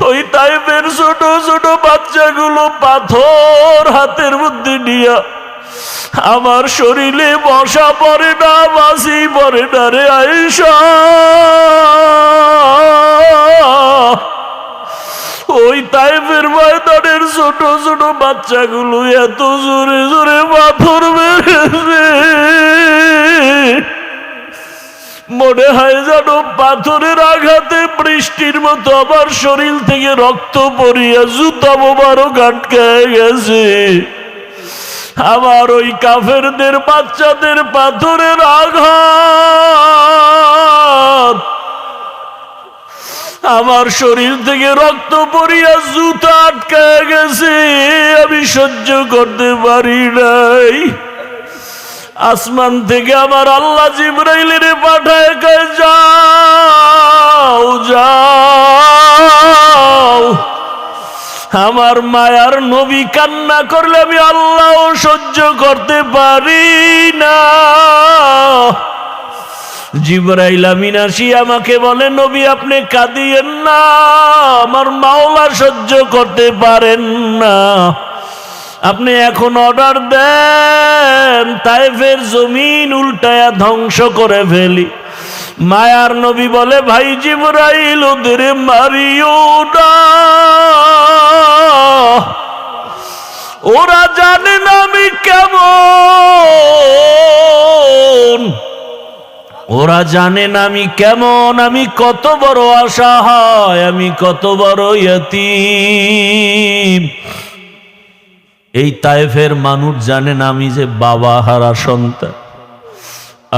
ওই তায়েফের ছোট ছোট বাচ্চাগুলো পাথর হাতের মধ্যে নিয়ে আমার শরীরে বসা পড়ে না, বাসি পড়ে না রে আয়েশা। ওই তায়েফের ময়দানের ছোট ছোট বাচ্চাগুলো এত জোরে জোরে পাথর মেরেছে, মনে হয় যেন পাথরের আঘাতে বৃষ্টির মতো আমার শরীর থেকে রক্ত পড়িয়া জুতা মোবারক আটকায় গেছে। আমার ওই কাফেরদের বাচ্চাদের পাথরের আঘাত আমার শরীর থেকে রক্ত পড়িয়া জুতা আটকায় গেছে, আমি সহ্য করতে পারি নাই। আসমান থেকে আমার আল্লাহ জিবরাইলের পাঠায় কয়, যাও যাও, আমার মায়ার নবী কান্না করলে আমি আল্লাহ সহ্য করতে পারি না। জিবরাইল আমিন আসি আমাকে বলে, নবী আপনি কাঁদিয়েন না, আমার মাওলা সহ্য করতে পারেন না, আপনি এখন অর্ডার দেন তায়েফের জমিন উল্টায়া ধ্বংস করে ফেলি। মায়ার নবী বলে, ভাই জিবরাইল ওদের মারিও না, ওরা জানে না আমি কেমন, ওরা জানে না আমি কেমন, আমি কত বড় অসহায়, আমি কত বড় ইয়তীম। এই তায়েফের মানুষ জানে না আমি যে বাবা হারা সন্তান।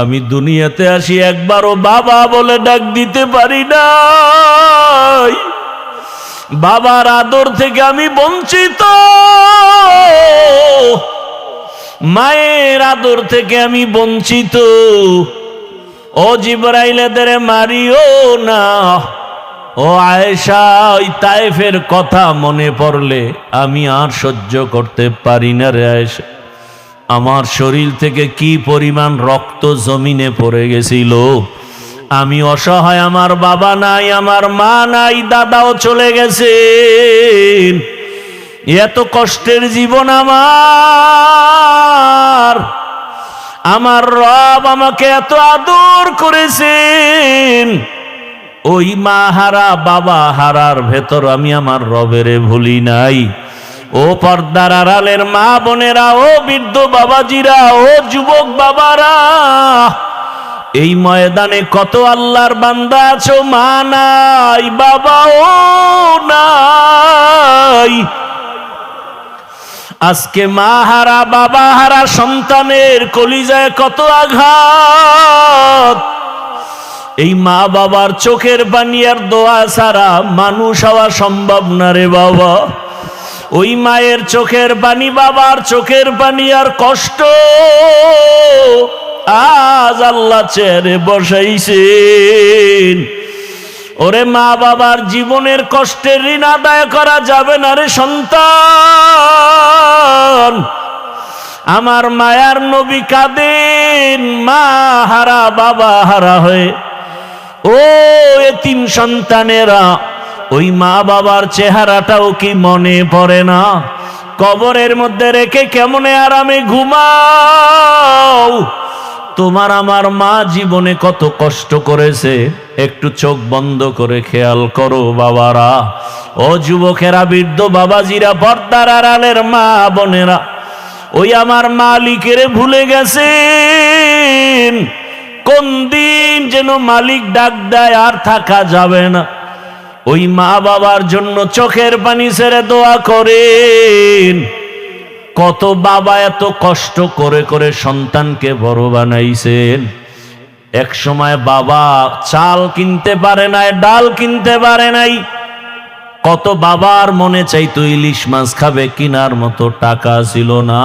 আমি দুনিয়াতে আসি একবারও বাবা বলে ডাক দিতে পারি নাই, বাবার আদর থেকে আমি বঞ্চিত, মায়ের আদর থেকে আমি বঞ্চিত। ও জিবরাইল এদের মারিও না। ও আয়েশা, ওই তায়েফের কথা মনে পড়লে আমি আর সহ্য করতে পারি না রে আয়েশা। আমার শরীর থেকে কি পরিমাণ রক্ত জমিনে পড়ে গেছিল, আমি অসহায়, আমার বাবা নাই, আমার মা নাই, দাদাও চলে গেছে, এত কষ্টের জীবন আমার রব আমাকে এত আদর করেছেন। ওই মা হারা বাবা হারার ভেতর আমি আমার রবেরে ভুলি নাই। ও পর্দার আড়ালের মা বোনেরা, ও বৃদ্ধ বাবাজিরা, ও যুবক বাবারা, এই ময়দানে কত আল্লাহর বান্দা আছো, মা নাই, বাবাও নাই। আজকে মা হারা বাবা হারা সন্তানের কলিজায় কত আঘাত। এই মা বাবার চোখের পানি আর দোয়া ছাড়া মানুষ হওয়া সম্ভব না রে বাবা। ওই মায়ের চোখের পানি, বাবার চোখের পানি আর কষ্ট আজ আল্লাহ চেয়ারে বসাইছেন। ওরে মা বাবার জীবনের কষ্টের ঋণ আদায় করা যাবে না রে সন্তান। আমার মায়ার নবী কাঁদেন, কাঁদেন মা হারা বাবা হারা হয়ে, ও এতিম সন্তানেরা, ওই মা বাবার চেহারাটাও কি মনে পড়ে না? কবরের মধ্যে রেখে কেমনে আরামে ঘুমাও? তোমার আমার মা জীবনে কত কষ্ট করেছে, একটু চোখ বন্ধ করে খেয়াল করো বাবারা। ও যুবকেরা, বৃদ্ধ বাবাজিরা, পর্দার আড়ালের মা বোনেরা, ওই আমার মালিকের ভুলে গেছেন। কোন দিন যেন মালিক ডাক দেয় আর থাকা যাবে না। ওই মা বাবার জন্য চোখের পানি ছেড়ে দোয়া করেন। কত বাবা এত কষ্ট করে করে সন্তানকে বড় বানাইছেন। এক সময় বাবা চাল কিনতে পারে নাই, ডাল কিনতে পারে নাই। কত বাবার মনে চাইতো ইলিশ মাছ খাবে, কিনার মতো টাকা ছিল না।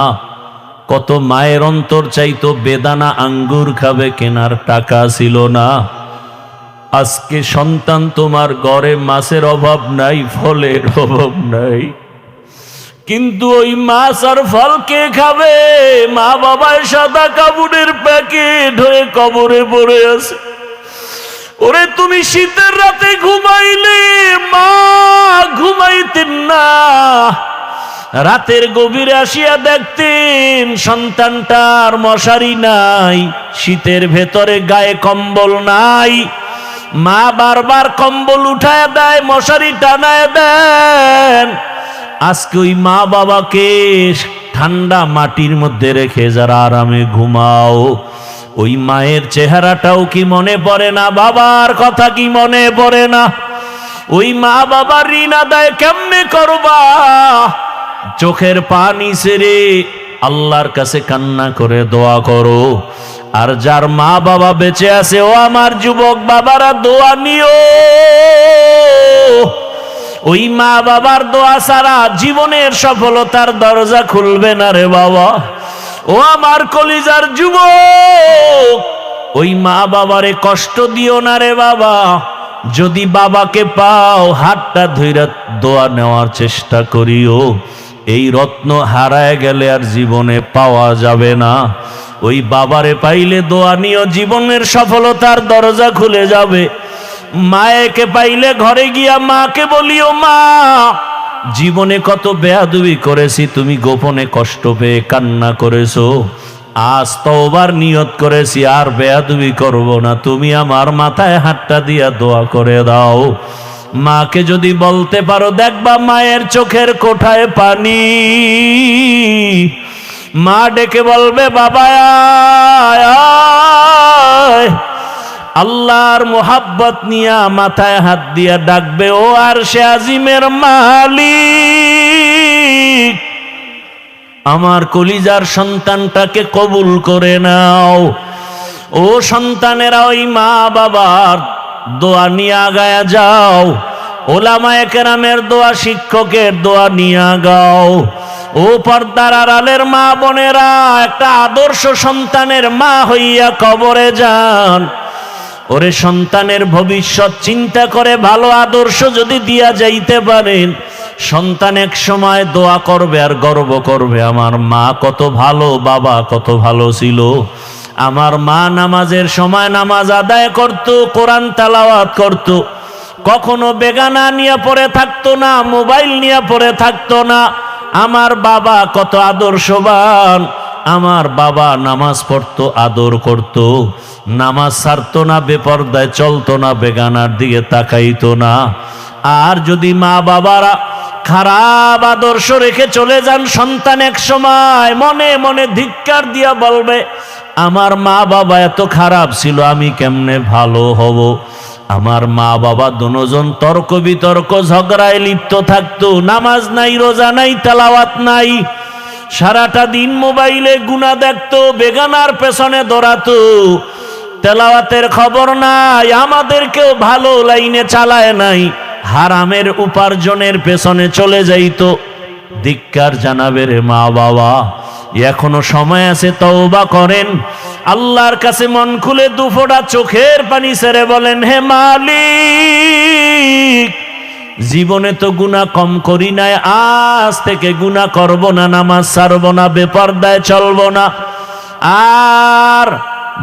কত মায়ের অন্তর চাইতো বেদানা আঙ্গুর খাবে, কেনার টাকা ছিল না। আজকে সন্তান তোমার ঘরে মাছের অভাব নাই, ফলের অভাব নাই, কিন্তু ওই মাছ আর ফল কে খাবে? মা বাবার সাদা কাপড়ের প্যাকেট হয়ে কবরে পড়ে আছে। ওরে তুমি শীতের রাতে ঘুমাইলে মা ঘুমাইতেন না, রাতের গভীরে আসিয়া দেখতেন সন্তানটার মশারি নাই, শীতের ভেতরে গায়ে কম্বল নাই। মা বারবার কম্বল উঠায় দেয়, মশারি টানায় দেন। আজকে ওই মা বাবাকে ঠান্ডা মাটির মধ্যে রেখে যারা আরামে ঘুমাও, ওই মায়ের চেহারাটাও কি মনে পড়ে না? বাবার কথা কি মনে পড়ে না? ওই মা বাবার ঋণ আদায় কেমনে করবা? চোখের পানি ছেড়ে আল্লাহর কাছে কান্না করে দোয়া করো। আর যার মা বাবা বেঁচে আছে, ও আমার যুবক বাবারা, দোয়া নিও। ওই মা বাবার দোয়া ছাড়া জীবনের সফলতার দরজা খুলবে না রে বাবা। ও আমার কলিজার যুবক, ওই মা বাবারে কষ্ট দিও না রে বাবা। যদি বাবাকে পাও, হাতটা ধইরা দোয়া নেওয়ার চেষ্টা করিও। এই রত্ন হারায় গেলে আর জীবনে পাওয়া যাবে না। ওই বাবারে পাইলে দোয়া নিও, জীবনের সফলতার দরজা খুলে যাবে। মায়েকে পাইলে ঘরে গিয়া মাকে বলিও, মা জীবনে কত বেয়াদবি করেছি, তুমি গোপনে কষ্ট পেয়ে কান্না করেছো। আজ তওবার নিয়ত করেছি, আর বেয়াদবি করব না, তুমি আমার মাথায় হাতটা দিয়া দোয়া করে দাও। মাকে যদি বলতে পারো, দেখবা মায়ের চোখের কোঠায় পানি। মা ডেকে বলবে, বাবা আয় আয়। আল্লাহর মোহাব্বত নিয়া মাথায় হাত দিয়া ডাকবে, ও আরশে আজিমের মালিক, আমার কলিজার সন্তানটাকে কবুল করে নাও। ও সন্তানেরা, ওই মা বাবার দোয়া নিয়ে আগায়া যাও। ওলামায়ে কেরামের দোয়া, শিক্ষকের দোয়া নিয়ে গাও। ও পর্দার আড়ালের মা বোনেরা, একটা আদর্শ সন্তানের মা হইয়া কবরে যান। ওরে সন্তানের ভবিষ্যৎ চিন্তা করে ভালো আদর্শ যদি দিয়া যাইতে পারেন, সন্তান এক সময় দোয়া করবে আর গর্ব করবে, আমার মা কত ভালো, বাবা কত ভালো ছিল। আমার মা নামাজের সময় নামাজ আদায় করত, কোরআন তেলাওয়াত করত, কখনো বেগানা নিয়ে পড়ে থাকতো না, মোবাইল নিয়ে পড়ে থাকতো না। আমার বাবা কত আদর্শবান, আমার বাবা নামাজ পড়তো, আদর করত, নামাজ ছাড়তো না, বেপরদায় চলতো না, বেগানার দিকে তাকাইতো না। আর যদি মা বাবারা খারাপ আদর্শ রেখে চলে যান, সন্তান এক সময় মনে মনে ধিক্কার দিয়া বলবে, আমার মা বাবা এত খারাপ ছিল, আমি কেমনে ভালো হব। আমার মা বাবা দুজন তর্ক বিতর্ক ঝগড়ায় লিপ্ত থাকতো, নামাজ নাই, রোজা নাই, তেলাওয়াত নাই, সারাটা দিন মোবাইলে গুনাহ দেখতো, বেগানার পেছনে দৌড়াতো, তেলাওয়াতের খবর নাই, আমাদেরকেও ভালো লাইনে চালায় নাই, হারামের উপার্জনের পেছনে চলে যাইতো। ধিক্কার জানাবে রে মা বাবা, এখনো সময় আছে, তওবা করেন, আল্লাহর কাছে মন খুলে দুফোঁটা চোখের পানি ছেড়ে বলেন, হে মালিক, জীবনে তো গুনাহ কম করি নাই, আজ থেকে গুনাহ করব না, নামাজ ছাড়ব না, বেপরদায় চলব না। আর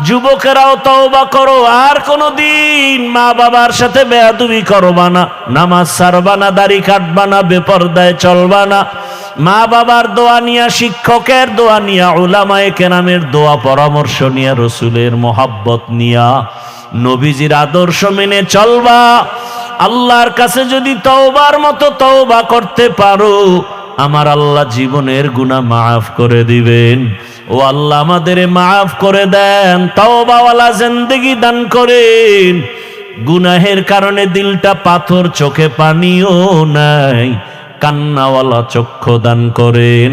যুবকেরাও তওবা করো, আর কোনোদিন মা বাবার সাথে বেয়াদবি করবা না, নামাজ ছাড়বা না, দাড়ি কাটবা না, বেপরদায় চলবা না। মা বাবার দোয়া নিয়া, শিক্ষকের দোয়া নিয়া, উলামায়ে কেরামের দোয়া পরামর্শ নিয়া, রসুলের মোহাব্বত নিয়া, নবীজির আদর্শ মেনে চলবা। আল্লাহর কাছে যদি তওবার মতো তওবা করতে পারো, আমার আল্লাহ জীবনের গুনাহ মাফ করে দিবেন। ও আল্লাহ আমাদের মাফ করে দেন, তওবাওয়ালা জিন্দেগি দান করেন। গুনাহের কারণে দিলটা পাথর, চোখে পানিও নাই, কান্নাওয়ালা চক্ষু দান করেন।